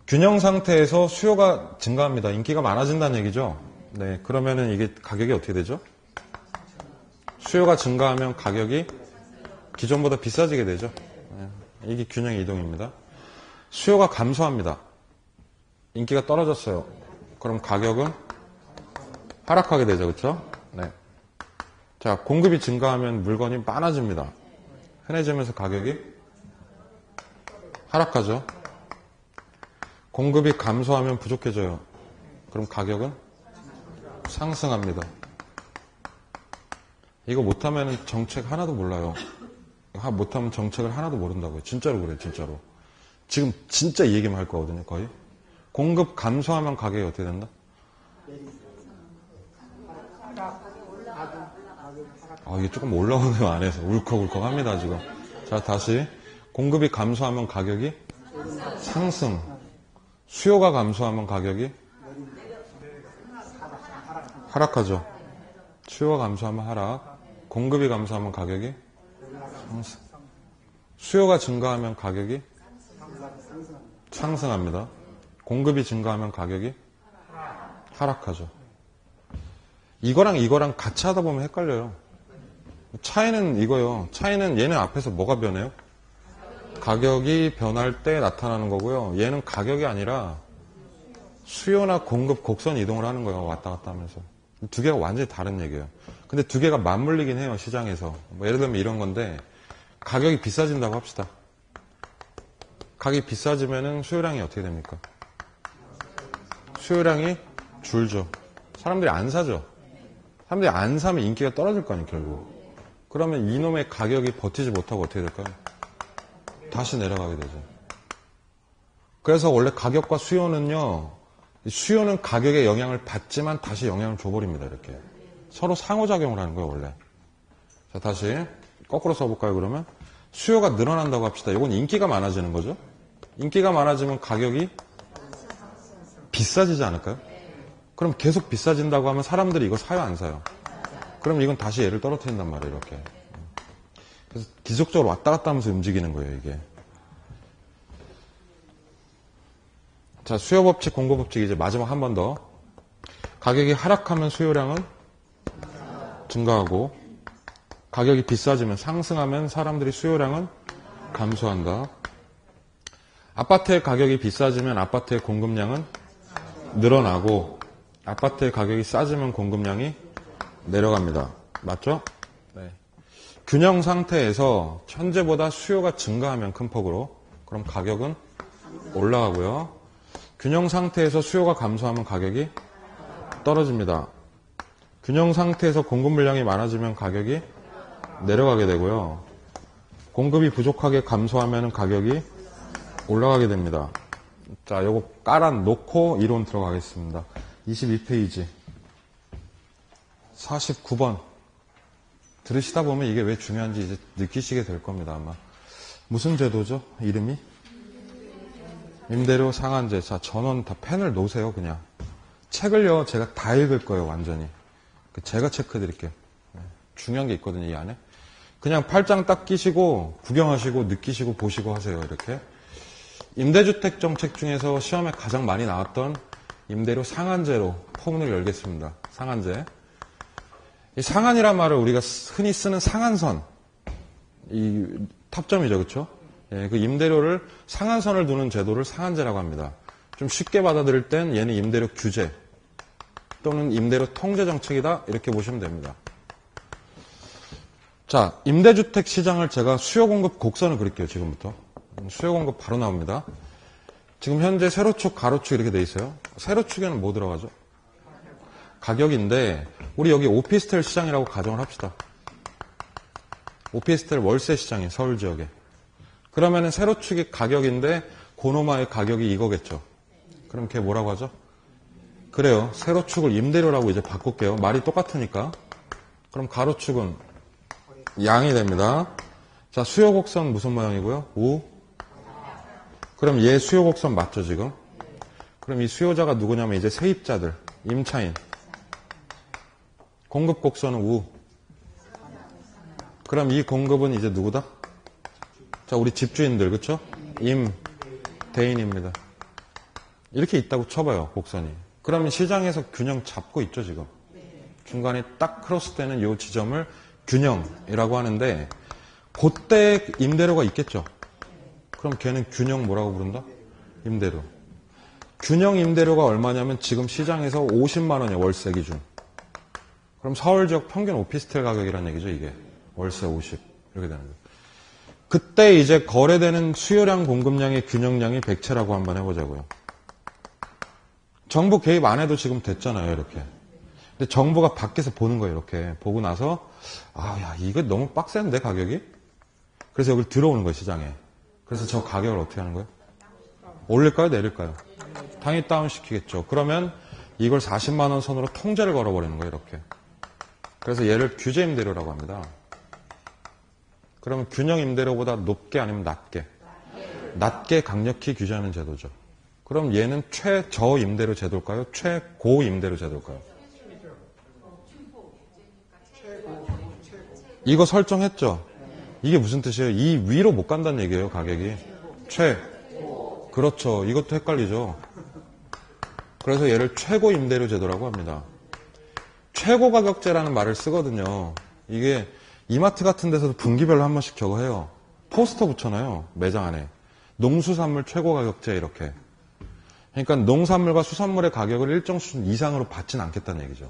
균형 상태에서 수요가 증가합니다. 인기가 많아진다는 얘기죠. 네, 그러면은 이게 가격이 어떻게 되죠? 수요가 증가하면 가격이 기존보다 비싸지게 되죠. 네, 이게 균형의 이동입니다. 수요가 감소합니다. 인기가 떨어졌어요. 그럼 가격은 하락하게 되죠. 그렇죠? 네. 자, 공급이 증가하면 물건이 많아집니다. 흔해지면서 가격이 하락하죠. 공급이 감소하면 부족해져요. 그럼 가격은 상승합니다. 이거 못하면 정책 하나도 몰라요. 못하면 정책을 하나도 모른다고요. 진짜로 그래요. 진짜로. 지금 진짜 이 얘기만 할 거거든요. 거의. 공급 감소하면 가격이 어떻게 된다? 이게 조금 올라오네요. 안에서. 울컥울컥 합니다. 지금. 자, 다시. 공급이 감소하면 가격이 상승. 수요가 감소하면 가격이 하락하죠. 수요가 감소하면 하락. 공급이 감소하면 가격이 상승. 수요가 증가하면 가격이 상승합니다. 공급이 증가하면 가격이 하락하죠. 이거랑 같이 하다 보면 헷갈려요. 차이는 이거요. 차이는 얘는 앞에서 뭐가 변해요? 가격이 변할 때 나타나는 거고요. 얘는 가격이 아니라 수요나 공급 곡선 이동을 하는 거예요. 왔다 갔다 하면서. 두 개가 완전히 다른 얘기예요. 근데 두 개가 맞물리긴 해요. 시장에서. 뭐 예를 들면 이런 건데 가격이 비싸진다고 합시다. 가격이 비싸지면은 수요량이 어떻게 됩니까? 수요량이 줄죠. 사람들이 안 사죠. 사람들이 안 사면 인기가 떨어질 거 아니에요. 결국. 그러면 이놈의 가격이 버티지 못하고 어떻게 될까요? 다시 내려가게 되죠. 그래서 원래 가격과 수요는요. 수요는 가격에 영향을 받지만 다시 영향을 줘버립니다. 이렇게. 서로 상호작용을 하는 거예요. 원래. 자, 다시 거꾸로 써볼까요, 그러면? 수요가 늘어난다고 합시다. 이건 인기가 많아지는 거죠. 인기가 많아지면 가격이 비싸지지 않을까요? 그럼 계속 비싸진다고 하면 사람들이 이거 사요, 안 사요? 그럼 이건 다시 얘를 떨어뜨린단 말이에요, 이렇게. 그래서 지속적으로 왔다 갔다 하면서 움직이는 거예요, 이게. 자, 수요법칙, 공급법칙 이제 마지막 한 번 더. 가격이 하락하면 수요량은 증가하고, 가격이 비싸지면, 상승하면 사람들이 수요량은 감소한다. 아파트의 가격이 비싸지면 아파트의 공급량은 늘어나고, 아파트의 가격이 싸지면 공급량이 내려갑니다. 맞죠? 네. 균형 상태에서 현재보다 수요가 증가하면 큰 폭으로, 그럼 가격은 올라가고요. 균형 상태에서 수요가 감소하면 가격이 떨어집니다. 균형 상태에서 공급 물량이 많아지면 가격이 내려가게 되고요. 공급이 부족하게 감소하면 가격이 올라가게 됩니다. 자, 요거 깔아놓고 이론 들어가겠습니다. 22페이지 49번 들으시다 보면 이게 왜 중요한지 이제 느끼시게 될 겁니다. 아마 무슨 제도죠? 이름이? 임대료 상한제. 자, 전원 다 펜을 놓으세요. 그냥 책을요 제가 다 읽을 거예요. 완전히 제가 체크해 드릴게요. 중요한 게 있거든요. 이 안에 그냥 팔짱 딱 끼시고 구경하시고 느끼시고 보시고 하세요. 이렇게 임대주택 정책 중에서 시험에 가장 많이 나왔던 임대료 상한제로 포문을 열겠습니다. 상한제. 이 상한이란 말을 우리가 흔히 쓰는 상한선, 이 탑점이죠, 그렇죠? 예, 그 임대료를 상한선을 두는 제도를 상한제라고 합니다. 좀 쉽게 받아들일 땐 얘는 임대료 규제 또는 임대료 통제 정책이다 이렇게 보시면 됩니다. 자, 임대주택 시장을 제가 수요 공급 곡선을 그릴게요. 지금부터 수요 공급 바로 나옵니다. 지금 현재 세로축, 가로축 이렇게 돼 있어요. 세로축에는 뭐 들어가죠? 가격인데 우리 여기 오피스텔 시장이라고 가정을 합시다. 오피스텔 월세 시장이 서울 지역에. 그러면은 세로축이 가격인데 고노마의 가격이 이거겠죠. 그럼 걔 뭐라고 하죠? 그래요. 세로축을 임대료라고 이제 바꿀게요. 말이 똑같으니까. 그럼 가로축은 양이 됩니다. 자, 수요 곡선 무슨 모양이고요? 우. 그럼 얘 수요 곡선 맞죠, 지금? 그럼 이 수요자가 누구냐면 이제 세입자들, 임차인. 공급 곡선은 우. 그럼 이 공급은 이제 누구다? 자, 우리 집주인들, 그쵸? 임, 대인입니다. 이렇게 있다고 쳐봐요, 곡선이. 그러면 시장에서 균형 잡고 있죠, 지금. 중간에 딱 크로스 되는 이 지점을 균형이라고 하는데, 그때 임대료가 있겠죠? 그럼 걔는 균형 뭐라고 부른다? 임대료. 균형 임대료가 얼마냐면 지금 시장에서 50만 원이에요, 월세 기준. 그럼 서울 지역 평균 오피스텔 가격이라는 얘기죠, 이게. 월세 50. 이렇게 되는 거예요. 그때 이제 거래되는 수요량 공급량의 균형량이 백채라고 한번 해보자고요. 정부 개입 안 해도 지금 됐잖아요, 이렇게. 근데 정부가 밖에서 보는 거예요, 이렇게. 보고 나서, 아, 야, 이거 너무 빡센데, 가격이? 그래서 여기 들어오는 거예요, 시장에. 그래서 저 가격을 어떻게 하는 거예요? 올릴까요, 내릴까요? 당연히 다운시키겠죠. 그러면 이걸 40만 원 선으로 통제를 걸어버리는 거예요, 이렇게. 그래서 얘를 규제 임대료라고 합니다. 그러면 균형 임대료보다 높게 아니면 낮게? 낮게 강력히 규제하는 제도죠. 그럼 얘는 최저 임대료 제도일까요? 최고 임대료 제도일까요? 이거 설정했죠? 이게 무슨 뜻이에요? 이 위로 못 간다는 얘기예요, 가격이. 그렇죠. 이것도 헷갈리죠. 그래서 얘를 최고 임대료 제도라고 합니다. 최고 가격제라는 말을 쓰거든요. 이게 이마트 같은 데서도 분기별로 한 번씩 저거 해요. 포스터 붙여놔요. 매장 안에. 농수산물 최고 가격제 이렇게. 그러니까 농산물과 수산물의 가격을 일정 수준 이상으로 받지는 않겠다는 얘기죠.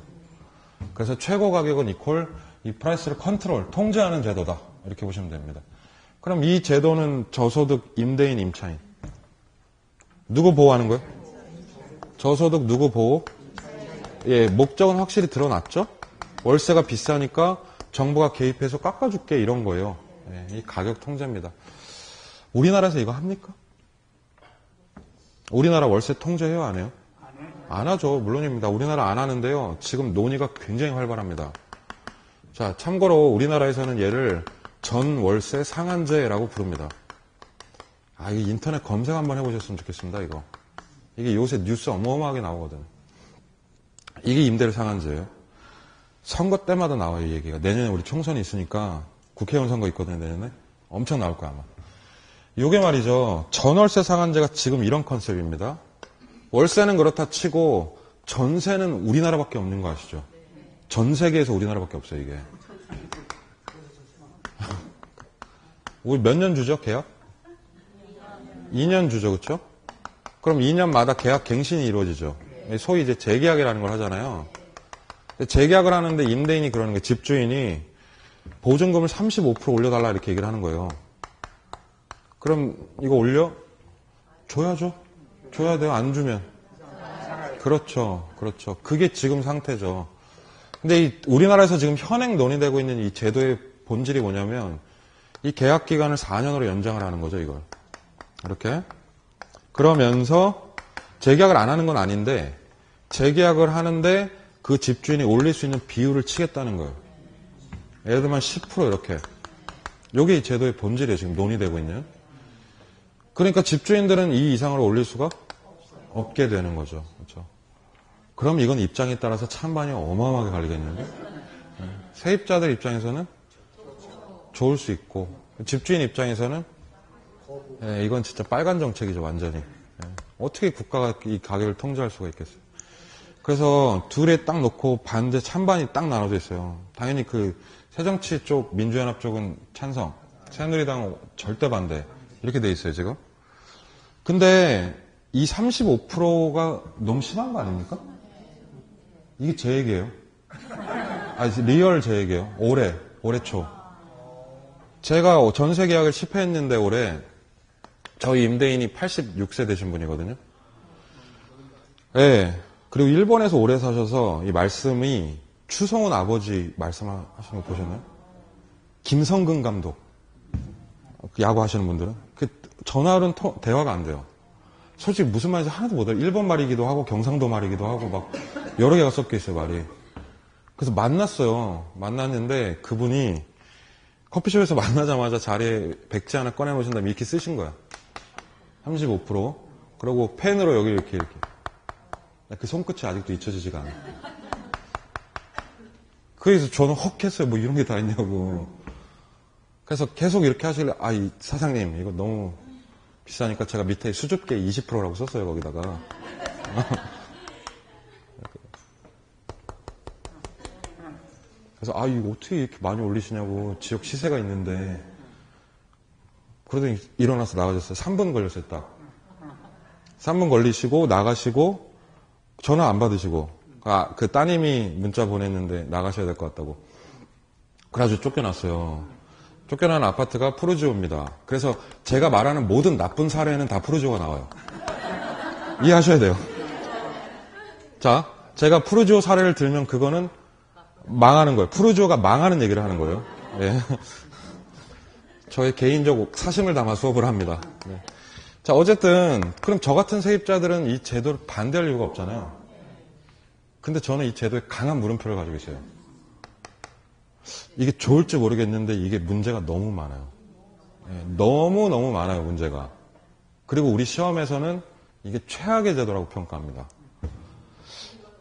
그래서 최고 가격은 이퀄 이 프라이스를 컨트롤, 통제하는 제도다. 이렇게 보시면 됩니다. 그럼 이 제도는 저소득 임대인 임차인. 누구 보호하는 거예요? 저소득 누구 보호? 예, 목적은 확실히 드러났죠? 월세가 비싸니까 정부가 개입해서 깎아줄게 이런 거예요. 예, 이 가격 통제입니다. 우리나라에서 이거 합니까? 우리나라 월세 통제해요, 안 해요? 안 하죠. 물론입니다. 우리나라 안 하는데요. 지금 논의가 굉장히 활발합니다. 자, 참고로 우리나라에서는 얘를 전월세 상한제라고 부릅니다. 아, 이 인터넷 검색 한번 해보셨으면 좋겠습니다, 이거. 이게 요새 뉴스 어마어마하게 나오거든. 이게 임대료 상한제예요. 선거 때마다 나와요, 이 얘기가. 내년에 우리 총선이 있으니까 국회의원 선거 있거든요, 내년에. 엄청 나올 거야, 아마. 요게 말이죠. 전월세 상한제가 지금 이런 컨셉입니다. 월세는 그렇다 치고 전세는 우리나라밖에 없는 거 아시죠? 전 세계에서 우리나라밖에 없어요, 이게. 우리 몇 년 주죠, 계약? 2년 주죠, 그쵸? 그럼 2년마다 계약 갱신이 이루어지죠. 소위 이제 재계약이라는 걸 하잖아요. 재계약을 하는데 임대인이 그러는 게 집주인이 보증금을 35% 올려달라 이렇게 얘기를 하는 거예요. 그럼 이거 올려? 줘야죠. 줘야 돼요. 안 주면. 그렇죠. 그렇죠. 그게 지금 상태죠. 근데 우리나라에서 지금 현행 논의되고 있는 이 제도의 본질이 뭐냐면 이 계약 기간을 4년으로 연장을 하는 거죠, 이걸. 이렇게. 그러면서 재계약을 안 하는 건 아닌데 재계약을 하는데 그 집주인이 올릴 수 있는 비율을 치겠다는 거예요. 예를 들면 10% 이렇게. 이게 이 제도의 본질이에요, 지금 논의되고 있는. 그러니까 집주인들은 이 이상으로 올릴 수가 없게 되는 거죠. 그렇죠? 그럼 이건 입장에 따라서 찬반이 어마어마하게 갈리겠는데? 세입자들 입장에서는 좋을 수 있고 집주인 입장에서는 이건 진짜 빨간 정책이죠, 완전히. 어떻게 국가가 이 가격을 통제할 수가 있겠어요? 그래서 둘에 딱 놓고 반대 찬반이 딱 나눠져 있어요. 당연히 그 새정치 쪽 민주연합 쪽은 찬성, 새누리당 절대 반대 이렇게 돼 있어요, 지금. 근데 이 35%가 너무 심한 거 아닙니까? 이게 제 얘기예요. 리얼 제 얘기예요. 올해 초. 제가 전세 계약을 10회 했는데 올해 저희 임대인이 86세 되신 분이거든요. 네. 그리고 일본에서 오래 사셔서 이 말씀이 추성훈 아버지 말씀하시는 거 보셨나요? 김성근 감독. 야구 하시는 분들은. 그 전화로는 대화가 안 돼요. 솔직히 무슨 말인지 하나도 못 알아요. 일본 말이기도 하고 경상도 말이기도 하고 막 여러 개가 섞여 있어요, 말이. 그래서 만났어요. 만났는데 그분이 커피숍에서 만나자마자 자리에 백지 하나 꺼내놓으신 다음에 이렇게 쓰신 거야. 35%. 그리고 펜으로 여기 이렇게. 그 손끝이 아직도 잊혀지지가 않아. 그래서 저는 헉 했어요. 뭐 이런 게 다 있냐고. 그래서 계속 이렇게 하시길래, 이 사장님, 이거 너무 비싸니까 제가 밑에 수줍게 20%라고 썼어요, 거기다가. 그래서, 이거 어떻게 이렇게 많이 올리시냐고, 지역 시세가 있는데. 그러더니 일어나서 나가셨어요. 3분 걸렸어요, 딱. 3분 걸리시고, 나가시고, 전화 안 받으시고, 그 따님이 문자 보냈는데 나가셔야 될 것 같다고. 그래가지고 쫓겨났어요. 쫓겨난 아파트가 푸르지오입니다. 그래서 제가 말하는 모든 나쁜 사례는 다 푸르지오가 나와요. 이해하셔야 돼요. 자, 제가 푸르지오 사례를 들면 그거는 망하는 거예요. 푸르지오가 망하는 얘기를 하는 거예요. 예. 저의 개인적 사심을 담아 수업을 합니다. 네. 자, 어쨌든 그럼 저 같은 세입자들은 이 제도를 반대할 이유가 없잖아요. 근데 저는 이 제도에 강한 물음표를 가지고 있어요. 이게 좋을지 모르겠는데 이게 문제가 너무 많아요. 너무너무 많아요, 문제가. 그리고 우리 시험에서는 이게 최악의 제도라고 평가합니다.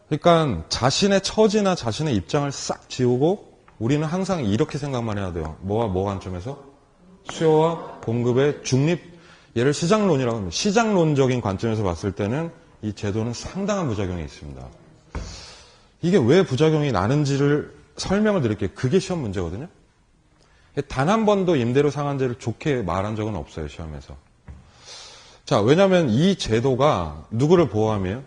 그러니까 자신의 처지나 자신의 입장을 싹 지우고 우리는 항상 이렇게 생각만 해야 돼요. 뭐와 뭐 관점에서? 수요와 공급의 중립, 얘를 시장론이라고 합니다. 시장론적인 관점에서 봤을 때는 이 제도는 상당한 부작용이 있습니다. 이게 왜 부작용이 나는지를 설명을 드릴게요. 그게 시험 문제거든요. 단 한 번도 임대료 상한제를 좋게 말한 적은 없어요, 시험에서. 자, 왜냐하면 이 제도가 누구를 보호하며요?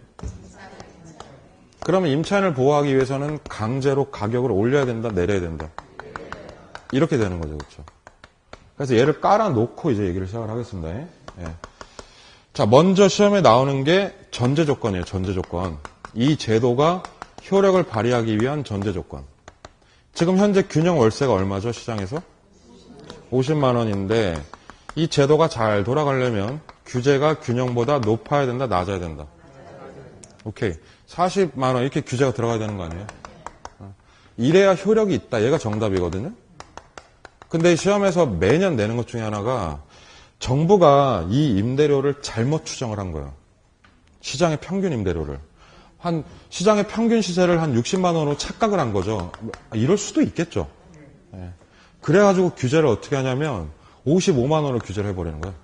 그러면 임차인을 보호하기 위해서는 강제로 가격을 올려야 된다, 내려야 된다. 이렇게 되는 거죠, 그렇죠? 그래서 얘를 깔아놓고 이제 얘기를 시작을 하겠습니다. 예. 자, 먼저 시험에 나오는 게 전제 조건이에요, 전제 조건. 이 제도가 효력을 발휘하기 위한 전제 조건. 지금 현재 균형 월세가 얼마죠, 시장에서? 50만 원인데 이 제도가 잘 돌아가려면 규제가 균형보다 높아야 된다, 낮아야 된다. 오케이. 40만 원 이렇게 규제가 들어가야 되는 거 아니에요? 이래야 효력이 있다. 얘가 정답이거든요. 근데 시험에서 매년 내는 것 중에 하나가 정부가 이 임대료를 잘못 추정을 한 거예요. 시장의 평균 임대료를. 시장의 평균 시세를 한 60만 원으로 착각을 한 거죠. 이럴 수도 있겠죠. 예. 그래가지고 규제를 어떻게 하냐면 55만 원으로 규제를 해버리는 거예요.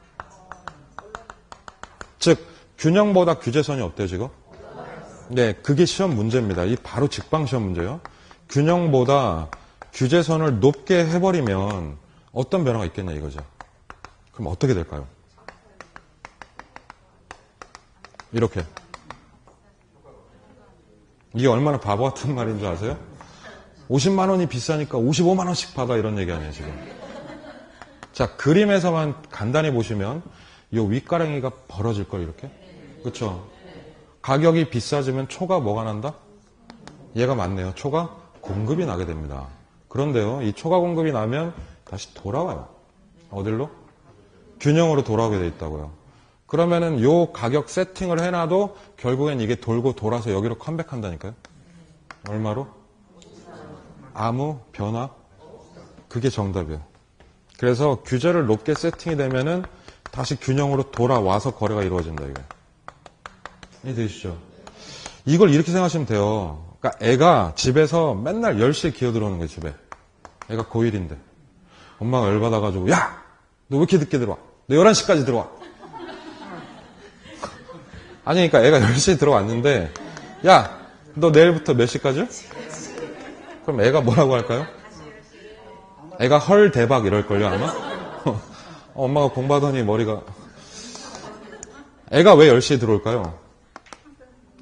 즉 균형보다 규제선이 어때요 지금? 네, 그게 시험 문제입니다. 이 바로 직방 시험 문제예요. 균형보다 규제선을 높게 해버리면 어떤 변화가 있겠냐 이거죠. 그럼 어떻게 될까요? 이렇게. 이게 얼마나 바보 같은 말인 줄 아세요? 50만 원이 비싸니까 55만 원씩 받아 이런 얘기 아니에요 지금. 자, 그림에서만 간단히 보시면 이 윗가랭이가 벌어질 걸 이렇게. 그렇죠? 가격이 비싸지면 초가 뭐가 난다? 얘가 맞네요. 초가 공급이 나게 됩니다. 그런데요, 이 초과 공급이 나면 다시 돌아와요. 어딜로? 균형으로 돌아오게 돼 있다고요. 그러면은 요 가격 세팅을 해놔도 결국엔 이게 돌고 돌아서 여기로 컴백한다니까요. 얼마로? 아무 변화? 그게 정답이에요. 그래서 규제를 높게 세팅이 되면은 다시 균형으로 돌아와서 거래가 이루어진다, 이게. 이해되시죠? 이걸 이렇게 생각하시면 돼요. 그러니까 애가 집에서 맨날 10시에 기어 들어오는 거예요, 집에. 애가 고1인데. 엄마가 열받아가지고, 야! 너 왜 이렇게 늦게 들어와? 너 11시까지 들어와. 아니, 그러니까 애가 10시에 들어왔는데, 야! 너 내일부터 몇 시까지요? 그럼 애가 뭐라고 할까요? 애가 헐 대박 이럴걸요, 아마? 엄마가 공부하더니 머리가. 애가 왜 10시에 들어올까요?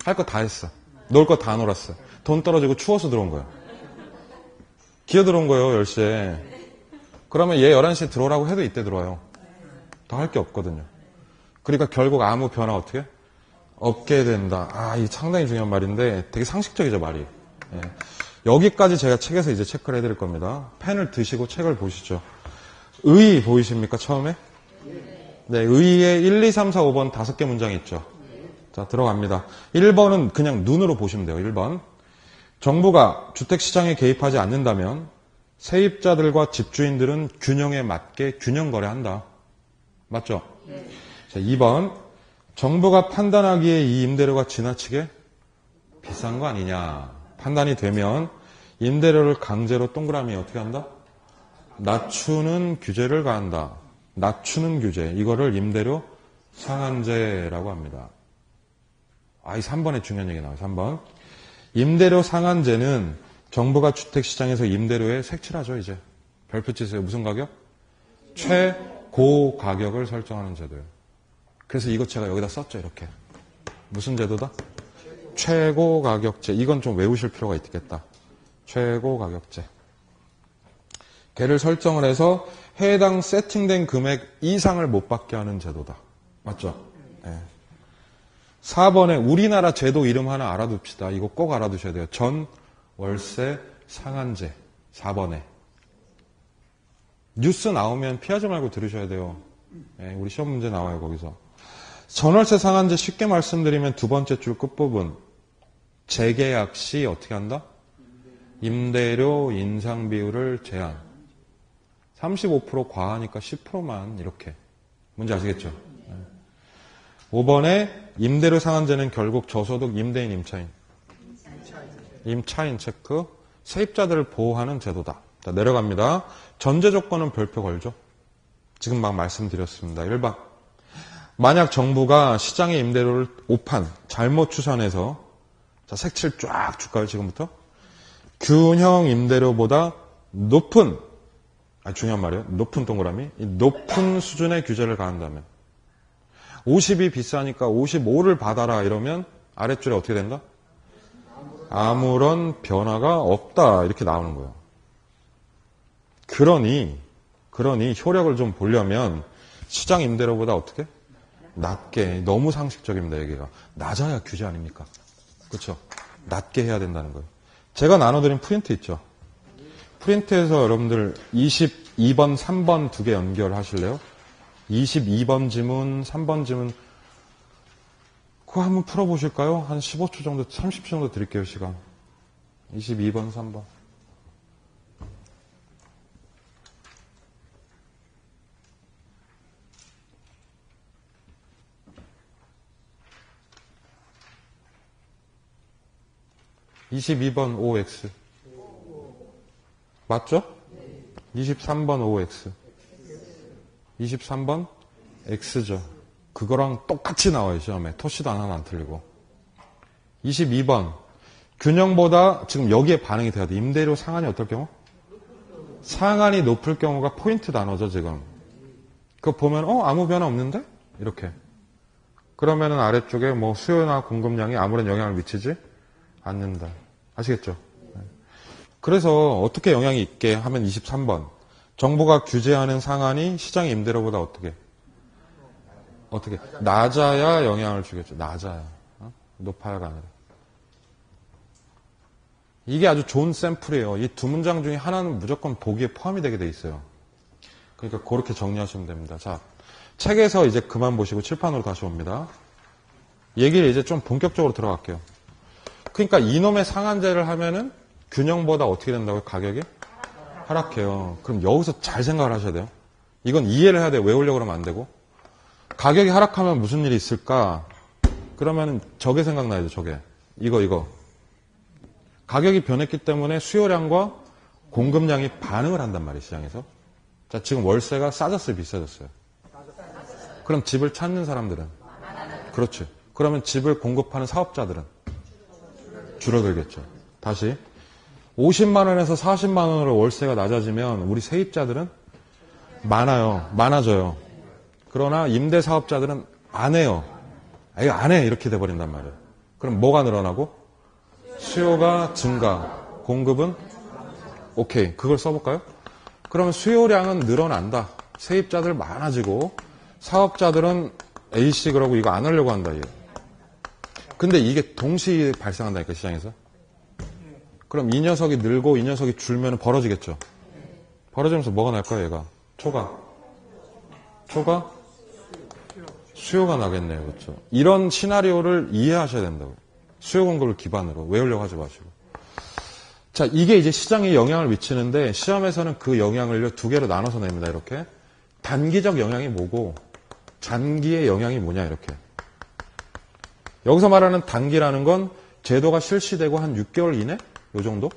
할 거 다 했어. 놀 거 다 놀았어. 돈 떨어지고 추워서 들어온 거야. 기어 들어온 거예요, 10시에. 그러면 얘 11시에 들어오라고 해도 이때 들어와요. 더 할 게 없거든요. 그러니까 결국 아무 변화 어떻게? 없게 된다. 아, 이 상당히 중요한 말인데 되게 상식적이죠, 말이. 예. 여기까지 제가 책에서 이제 체크를 해드릴 겁니다. 펜을 드시고 책을 보시죠. 의 보이십니까, 처음에? 네, 의의 1, 2, 3, 4, 5번 5개 문장이 있죠. 자, 들어갑니다. 1번은 그냥 눈으로 보시면 돼요. 1번. 정부가 주택시장에 개입하지 않는다면 세입자들과 집주인들은 균형에 맞게 균형 거래한다. 맞죠? 네. 자, 2번. 정부가 판단하기에 이 임대료가 지나치게 비싼 거 아니냐. 판단이 되면 임대료를 강제로 동그라미 어떻게 한다? 낮추는 규제를 가한다. 낮추는 규제. 이거를 임대료 상한제라고 합니다. 이 3번에 중요한 얘기 나와요. 3번. 임대료 상한제는 정부가 주택시장에서 임대료에 색칠하죠, 이제. 별표 치세요. 무슨 가격? 최고 가격을 설정하는 제도예요. 그래서 이것 제가 여기다 썼죠, 이렇게. 무슨 제도다? 최고 가격제. 이건 좀 외우실 필요가 있겠다. 최고 가격제. 걔를 설정을 해서 해당 세팅된 금액 이상을 못 받게 하는 제도다. 맞죠? 네. 4번에 우리나라 제도 이름 하나 알아둡시다. 이거 꼭 알아두셔야 돼요. 전 월세 상한제. 4번에. 뉴스 나오면 피하지 말고 들으셔야 돼요. 네, 우리 시험 문제 나와요, 거기서. 전월세 상한제 쉽게 말씀드리면 두 번째 줄 끝부분. 재계약 시 어떻게 한다? 임대료 인상 비율을 제한. 35% 과하니까 10%만 이렇게. 뭔지 아시겠죠? 5번에 임대료 상한제는 결국 저소득 임대인 임차인. 임차인 체크. 세입자들을 보호하는 제도다. 자, 내려갑니다. 전제 조건은 별표 걸죠. 지금 막 말씀드렸습니다. 1번. 만약 정부가 시장의 임대료를 오판, 잘못 추산해서 자, 색칠 쫙 줄까요, 지금부터? 균형 임대료보다 높은, 중요한 말이에요. 높은 동그라미. 이 높은 수준의 규제를 가한다면. 50이 비싸니까 55를 받아라 이러면 아랫줄에 어떻게 된다? 아무런 변화가 없다. 이렇게 나오는 거예요. 그러니 효력을 좀 보려면 시장 임대료보다 어떻게? 낮게. 너무 상식적입니다, 여기가. 낮아야 규제 아닙니까? 그렇죠? 낮게 해야 된다는 거예요. 제가 나눠드린 프린트 있죠? 프린트에서 여러분들 22번, 3번 두 개 연결하실래요? 22번 지문, 3번 지문 그거 한번 풀어보실까요? 한 15초 정도, 30초 정도 드릴게요, 시간. 22번, 3번. 22번 OX. 맞죠? 23번 OX. 23번 X죠. 그거랑 똑같이 나와요, 시험에. 토시도 하나 안 틀리고. 22번. 균형보다 지금 여기에 반응이 돼야 돼. 임대료 상한이 어떨 경우? 상한이 높을 경우가 포인트 단어죠, 지금. 그거 보면, 아무 변화 없는데? 이렇게. 그러면은 아래쪽에 뭐 수요나 공급량이 아무런 영향을 미치지 않는다. 아시겠죠? 그래서 어떻게 영향이 있게 하면 23번. 정부가 규제하는 상한이 시장 임대료보다 어떻게? 낮아야 영향을 주겠죠. 낮아야. 높아야가 아니라. 이게 아주 좋은 샘플이에요. 이 두 문장 중에 하나는 무조건 보기에 포함이 되게 돼 있어요. 그러니까 그렇게 정리하시면 됩니다. 자, 책에서 이제 그만 보시고 칠판으로 다시 옵니다. 얘기를 이제 좀 본격적으로 들어갈게요. 그러니까 이놈의 상한제를 하면은 균형보다 어떻게 된다고요? 가격이? 하락해요. 그럼 여기서 잘 생각을 하셔야 돼요. 이건 이해를 해야 돼요. 외우려고 그러면 안 되고. 가격이 하락하면 무슨 일이 있을까? 그러면 저게 생각나야 돼, 저게. 이거. 가격이 변했기 때문에 수요량과 공급량이 반응을 한단 말이에요, 시장에서. 자, 지금 월세가 싸졌어요, 비싸졌어요? 그럼 집을 찾는 사람들은? 그렇지. 그러면 집을 공급하는 사업자들은? 줄어들겠죠. 다시. 50만 원에서 40만 원으로 월세가 낮아지면 우리 세입자들은? 많아져요. 그러나 임대사업자들은 안 해요. 이거 안 해. 이렇게 돼버린단 말이에요. 그럼 뭐가 늘어나고? 수요가 증가. 공급은? 오케이. 그걸 써볼까요? 그러면 수요량은 늘어난다. 세입자들 많아지고 사업자들은 A씨 그러고 이거 안 하려고 한다. 근데 이게 동시에 발생한다니까 시장에서. 그럼 이 녀석이 늘고 이 녀석이 줄면 벌어지겠죠. 벌어지면서 뭐가 날까요? 얘가. 초가. 수요가 나겠네요. 그렇죠. 이런 시나리오를 이해하셔야 된다고요. 수요 공급을 기반으로. 외우려고 하지 마시고. 자, 이게 이제 시장에 영향을 미치는데 시험에서는 그 영향을 두 개로 나눠서 냅니다. 이렇게. 단기적 영향이 뭐고 장기의 영향이 뭐냐 이렇게. 여기서 말하는 단기라는 건 제도가 실시되고 한 6개월 이내? 요 정도?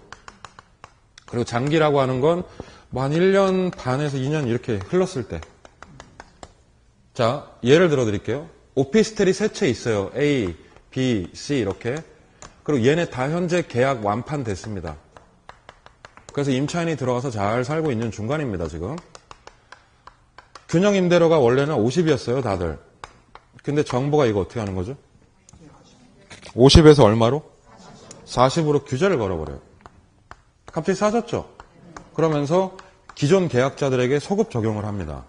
그리고 장기라고 하는 건 뭐 한 1년 반에서 2년 이렇게 흘렀을 때. 자, 예를 들어 드릴게요. 오피스텔이 세 채 있어요. A, B, C 이렇게. 그리고 얘네 다 현재 계약 완판됐습니다. 그래서 임차인이 들어와서 잘 살고 있는 중간입니다, 지금. 균형 임대료가 원래는 50이었어요, 다들. 근데 정부가 이거 어떻게 하는 거죠? 50에서 얼마로? 40으로 규제를 걸어버려요. 갑자기 싸졌죠? 그러면서 기존 계약자들에게 소급 적용을 합니다.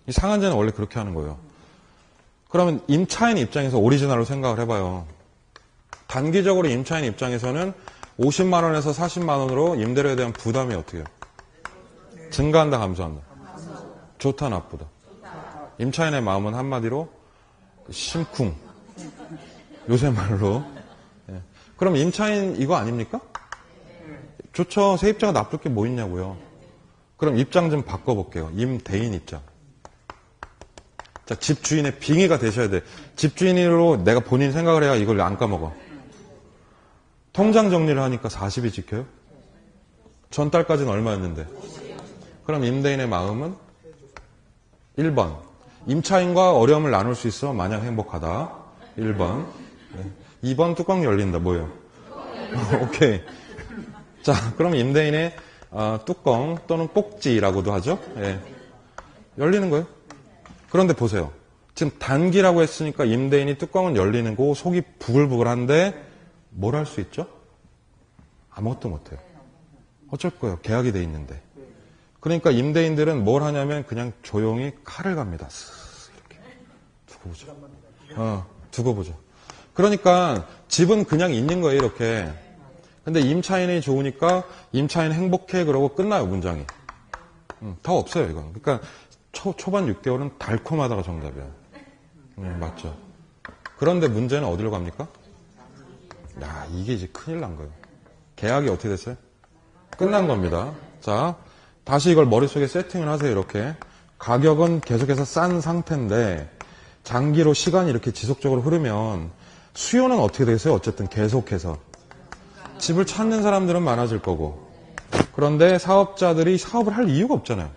이 상한제는 원래 그렇게 하는 거예요. 그러면 임차인 입장에서 오리지널로 생각을 해봐요. 단기적으로 임차인 입장에서는 50만 원에서 40만 원으로 임대료에 대한 부담이 어떻게 해요? 증가한다, 감소한다? 좋다, 나쁘다? 임차인의 마음은 한마디로 심쿵. 요새 말로. 그럼 임차인 이거 아닙니까? 좋죠. 세입자가 나쁠 게 뭐 있냐고요. 그럼 입장 좀 바꿔볼게요. 임대인 입장. 자, 집주인의 빙의가 되셔야 돼. 집주인으로 내가 본인 생각을 해야 이걸 안 까먹어. 통장 정리를 하니까 40이 지켜요? 전달까지는 얼마였는데? 그럼 임대인의 마음은? 1번. 임차인과 어려움을 나눌 수 있어 마냥 행복하다. 1번. 2번 뚜껑 열린다. 뭐예요? 오케이. 자, 그럼 임대인의 뚜껑 또는 꼭지라고도 하죠. 예. 열리는 거예요. 그런데 보세요. 지금 단기라고 했으니까 임대인이 뚜껑은 열리는 거 속이 부글부글한데 뭘 할 수 있죠? 아무것도 못해요. 어쩔 거예요. 계약이 돼 있는데. 그러니까 임대인들은 뭘 하냐면 그냥 조용히 칼을 갑니다. 이렇게. 두고 보죠. 두고 보죠. 그러니까 집은 그냥 있는 거예요. 이렇게. 근데 임차인이 좋으니까 임차인 행복해 그러고 끝나요. 문장이. 더 없어요. 이건. 그러니까 초반 6개월은 달콤하다가 정답이에요. 맞죠. 그런데 문제는 어디로 갑니까? 야, 이게 이제 큰일 난 거예요. 계약이 어떻게 됐어요? 끝난 겁니다. 자, 다시 이걸 머릿속에 세팅을 하세요. 이렇게. 가격은 계속해서 싼 상태인데 장기로 시간이 이렇게 지속적으로 흐르면 수요는 어떻게 되겠어요? 어쨌든 계속해서 집을 찾는 사람들은 많아질 거고. 그런데 사업자들이 사업을 할 이유가 없잖아요.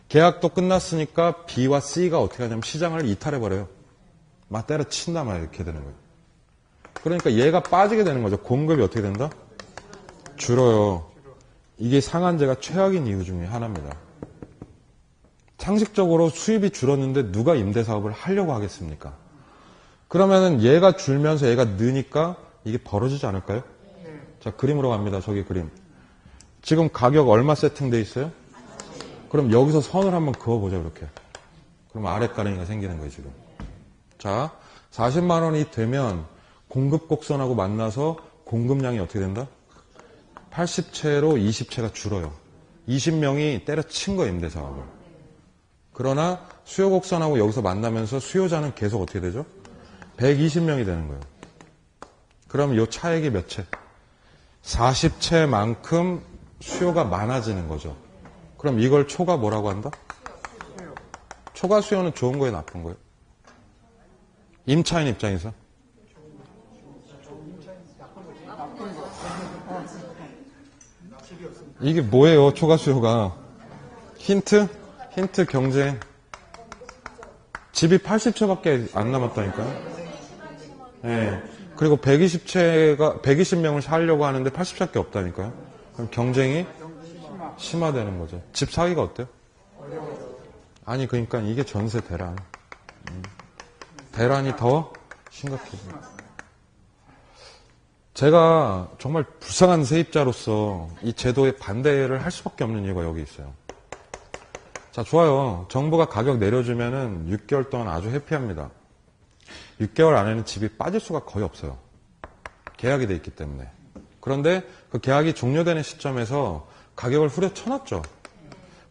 계약도 끝났으니까 B와 C가 어떻게 하냐면 시장을 이탈해버려요. 막 때려친다 말 이렇게 되는 거예요. 그러니까 얘가 빠지게 되는 거죠. 공급이 어떻게 된다? 줄어요. 이게 상한제가 최악인 이유 중에 하나입니다. 상식적으로 수입이 줄었는데 누가 임대사업을 하려고 하겠습니까? 그러면은 얘가 줄면서 얘가 느니까 이게 벌어지지 않을까요? 자, 그림으로 갑니다. 저기 그림. 지금 가격 얼마 세팅돼 있어요? 그럼 여기서 선을 한번 그어보자, 이렇게. 그럼 아랫가랭이가 생기는 거예요, 지금. 자, 40만 원이 되면 공급 곡선하고 만나서 공급량이 어떻게 된다? 80채로 20채가 줄어요. 20명이 때려친 거예요, 임대사업을. 그러나 수요 곡선하고 여기서 만나면서 수요자는 계속 어떻게 되죠? 120명이 되는 거예요. 그럼 이 차액이 몇 채? 40채만큼 수요가 많아지는 거죠. 그럼 이걸 초과 뭐라고 한다? 초과 수요는 좋은 거예요, 나쁜 거예요? 임차인 입장에서. 이게 뭐예요, 초과 수요가? 힌트 경쟁. 집이 80채밖에 안 남았다니까요. 네. 그리고 120명을 살려고 하는데 80채밖에 없다니까요. 그럼 경쟁이 심화되는 거죠. 집 사기가 어때요? 아니, 그러니까 이게 전세 대란. 대란이 더 심각해져요. 제가 정말 불쌍한 세입자로서 이 제도에 반대를 할 수밖에 없는 이유가 여기 있어요. 자, 좋아요. 정부가 가격 내려주면은 6개월 동안 아주 해피합니다. 6개월 안에는 집이 빠질 수가 거의 없어요. 계약이 돼 있기 때문에. 그런데 그 계약이 종료되는 시점에서 가격을 후려쳐놨죠.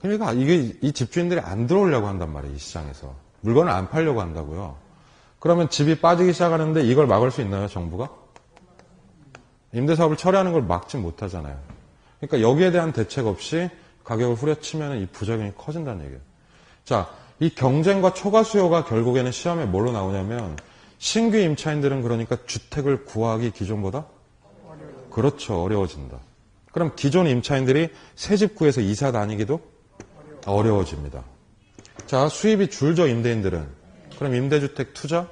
그러니까 이 집주인들이 안 들어오려고 한단 말이에요, 이 시장에서. 물건을 안 팔려고 한다고요. 그러면 집이 빠지기 시작하는데 이걸 막을 수 있나요, 정부가? 임대사업을 처리하는 걸 막지 못하잖아요. 그러니까 여기에 대한 대책 없이 가격을 후려치면 이 부작용이 커진다는 얘기예요. 자, 이 경쟁과 초과 수요가 결국에는 시험에 뭘로 나오냐면 신규 임차인들은 그러니까 주택을 구하기 기존보다 그렇죠, 어려워진다. 그럼 기존 임차인들이 새 집 구해서 이사 다니기도 어려워집니다. 자, 수입이 줄죠, 임대인들은. 그럼 임대주택 투자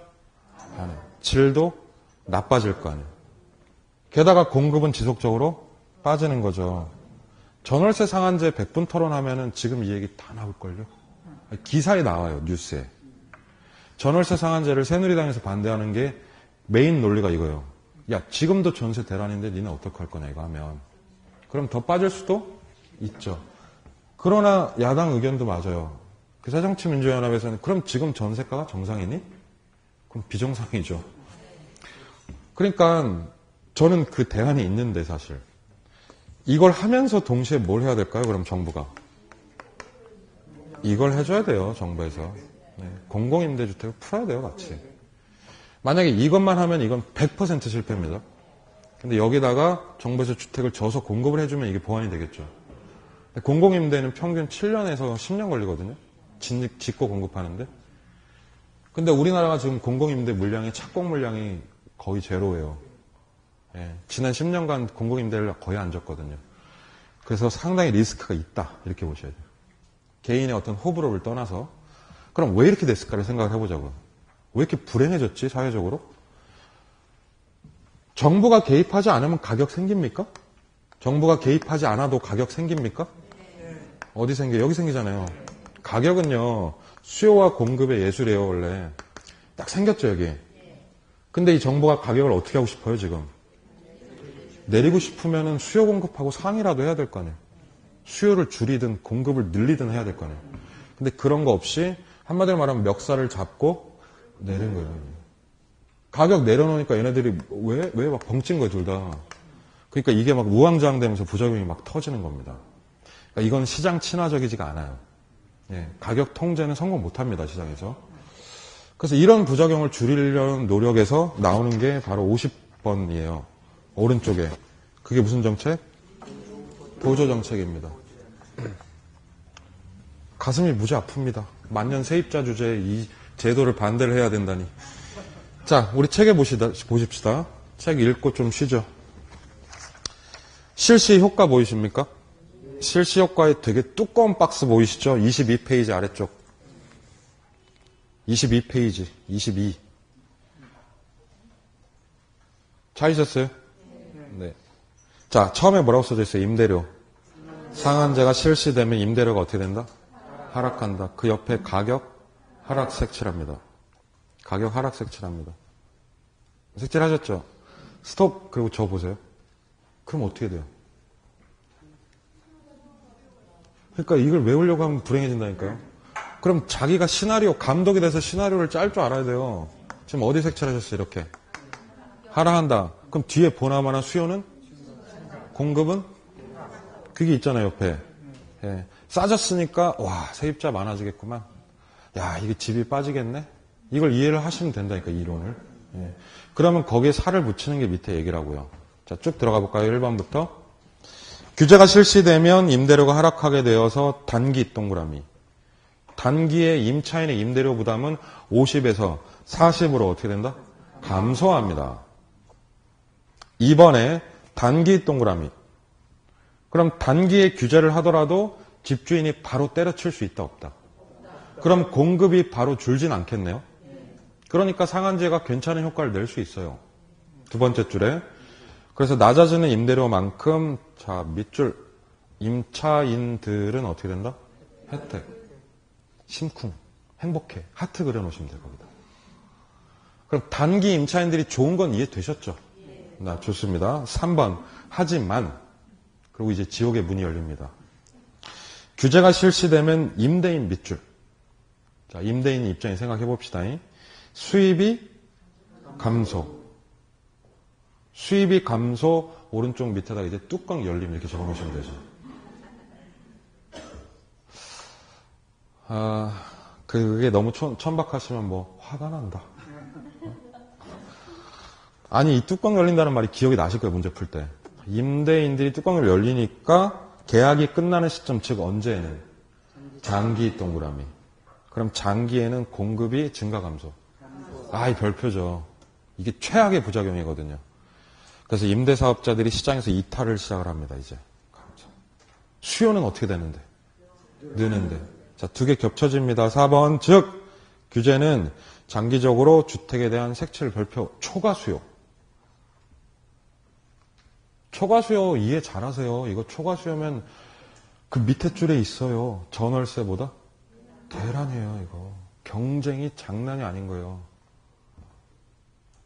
안 해요. 질도 나빠질 거 아니에요. 게다가 공급은 지속적으로 빠지는 거죠. 전월세 상한제 100분 토론하면은 지금 이 얘기 다 나올걸요? 기사에 나와요, 뉴스에. 전월세 상한제를 새누리당에서 반대하는 게 메인 논리가 이거예요. 야, 지금도 전세 대란인데 니네 어떡할 거냐, 이거 하면. 그럼 더 빠질 수도 있죠. 그러나 야당 의견도 맞아요. 그 새정치민주연합에서는 그럼 지금 전세가가 정상이니? 그럼 비정상이죠. 그러니까 저는 그 대안이 있는데 사실. 이걸 하면서 동시에 뭘 해야 될까요? 그럼 정부가. 이걸 해줘야 돼요, 정부에서. 네, 공공임대주택을 풀어야 돼요, 같이. 만약에 이것만 하면 이건 100% 실패입니다. 근데 여기다가 정부에서 주택을 져서 공급을 해주면 이게 보완이 되겠죠. 공공임대는 평균 7년에서 10년 걸리거든요. 짓고 공급하는데. 근데 우리나라가 지금 공공임대 물량이, 착공 물량이 거의 제로예요. 예, 지난 10년간 공공임대를 거의 안 줬거든요. 그래서 상당히 리스크가 있다, 이렇게 보셔야 돼요. 개인의 어떤 호불호를 떠나서. 그럼 왜 이렇게 됐을까를 생각을 해보자고요. 왜 이렇게 불행해졌지, 사회적으로? 정부가 개입하지 않으면 가격 생깁니까? 정부가 개입하지 않아도 가격 생깁니까? 어디 생겨요? 여기 생기잖아요. 가격은요, 수요와 공급의 예술이에요, 원래. 딱 생겼죠, 여기. 근데 이 정부가 가격을 어떻게 하고 싶어요, 지금? 내리고 싶으면은 수요 공급하고 상이라도 해야 될 거 아니에요. 수요를 줄이든 공급을 늘리든 해야 될 거 아니에요. 근데 그런 거 없이 한마디로 말하면 멱살을 잡고 내린 거예요. 가격 내려놓으니까 얘네들이 왜 막 벙찐 거예요, 둘 다. 그러니까 이게 막 우왕좌왕되면서 부작용이 막 터지는 겁니다. 그러니까 이건 시장 친화적이지가 않아요. 예, 가격 통제는 성공 못합니다, 시장에서. 그래서 이런 부작용을 줄이려는 노력에서 나오는 게 바로 50번이에요. 오른쪽에. 그게 무슨 정책? 보조 정책입니다. 가슴이 무지 아픕니다. 만년 세입자 주제에 이 제도를 반대를 해야 된다니. 자, 우리 책에 보십시다. 책 읽고 좀 쉬죠. 실시 효과 보이십니까? 실시 효과에 되게 두꺼운 박스 보이시죠? 22페이지 아래쪽. 22페이지, 22. 찾으셨어요? 네. 자, 처음에 뭐라고 써져 있어요? 임대료. 상한제가 실시되면 임대료가 어떻게 된다? 하락한다. 그 옆에 가격 하락 색칠합니다. 가격 하락 색칠합니다. 색칠하셨죠? 스톱, 그리고 저 보세요. 그럼 어떻게 돼요? 그러니까 이걸 외우려고 하면 불행해진다니까요. 그럼 자기가 시나리오, 감독이 돼서 시나리오를 짤 줄 알아야 돼요. 지금 어디 색칠하셨어요? 이렇게. 하락한다. 그럼 뒤에 보나마나 수요는? 공급은? 그게 있잖아요, 옆에. 예. 싸졌으니까, 와, 세입자 많아지겠구만. 야, 이게 집이 빠지겠네? 이걸 이해를 하시면 된다니까, 이론을. 예. 그러면 거기에 살을 붙이는 게 밑에 얘기라고요. 자, 쭉 들어가 볼까요? 1번부터. 규제가 실시되면 임대료가 하락하게 되어서 단기 동그라미. 단기에 임차인의 임대료 부담은 50에서 40으로 어떻게 된다? 감소합니다. 2번에 단기 동그라미. 그럼 단기에 규제를 하더라도 집주인이 바로 때려칠 수 있다 없다? 그럼 공급이 바로 줄진 않겠네요. 그러니까 상한제가 괜찮은 효과를 낼 수 있어요. 두 번째 줄에. 그래서 낮아지는 임대료만큼 자 밑줄 임차인들은 어떻게 된다? 혜택. 심쿵. 행복해. 하트 그려놓으시면 될 겁니다. 그럼 단기 임차인들이 좋은 건 이해되셨죠? 나 좋습니다. 3번. 하지만 그리고 이제 지옥의 문이 열립니다. 규제가 실시되면 임대인 밑줄. 자, 임대인 입장에 생각해 봅시다. 수입이 감소. 수입이 감소, 오른쪽 밑에다가 이제 뚜껑 열림 이렇게 적어 놓으시면 되죠. 그게 너무 천박하시면 뭐, 화가 난다. 아니, 이 뚜껑 열린다는 말이 기억이 나실 거예요, 문제 풀 때. 임대인들이 뚜껑을 열리니까 계약이 끝나는 시점, 즉 언제에는? 장기 동그라미. 그럼 장기에는 공급이 증가 감소. 이 별표죠. 이게 최악의 부작용이거든요. 그래서 임대사업자들이 시장에서 이탈을 시작을 합니다, 이제. 수요는 어떻게 되는데? 느는데. 자, 두 개 겹쳐집니다. 4번. 즉, 규제는 장기적으로 주택에 대한 색칠 별표 초과 수요. 초과 수요 이해 잘 하세요. 이거 초과 수요면 그 밑에 줄에 있어요. 전월세보다 대란이에요, 이거. 경쟁이 장난이 아닌 거예요.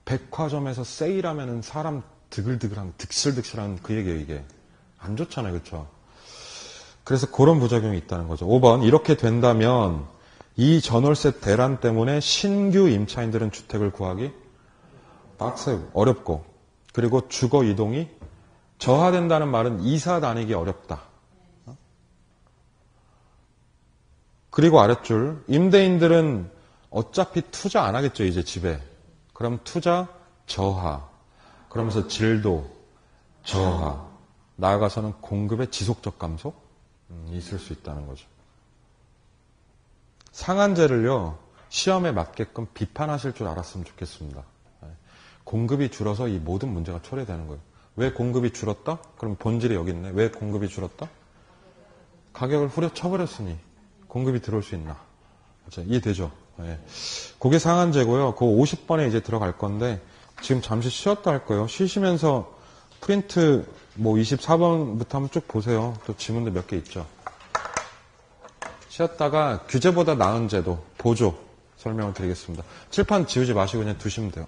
백화점에서 세일하면은 사람 드글드글한, 득실득실한 그 얘기예요, 이게. 안 좋잖아요, 그렇죠? 그래서 그런 부작용이 있다는 거죠. 5번. 이렇게 된다면 이 전월세 대란 때문에 신규 임차인들은 주택을 구하기 빡세고 어렵고, 그리고 주거 이동이 저하된다는 말은 이사 다니기 어렵다. 그리고 아랫줄. 임대인들은 어차피 투자 안 하겠죠, 이제 집에. 그럼 투자 저하. 그러면서 질도 저하. 나아가서는 공급의 지속적 감소? 있을 수 있다는 거죠. 상한제를요, 시험에 맞게끔 비판하실 줄 알았으면 좋겠습니다. 공급이 줄어서 이 모든 문제가 초래되는 거예요. 왜 공급이 줄었다? 그럼 본질이 여기 있네. 왜 공급이 줄었다? 가격을 후려쳐버렸으니 공급이 들어올 수 있나? 그렇죠? 이해되죠? 네. 그게 상한제고요. 그 50번에 이제 들어갈 건데 지금 잠시 쉬었다 할 거예요. 쉬시면서 프린트 뭐 24번부터 한번 쭉 보세요. 또 지문도 몇 개 있죠. 쉬었다가 규제보다 나은 제도, 보조 설명을 드리겠습니다. 칠판 지우지 마시고 그냥 두시면 돼요.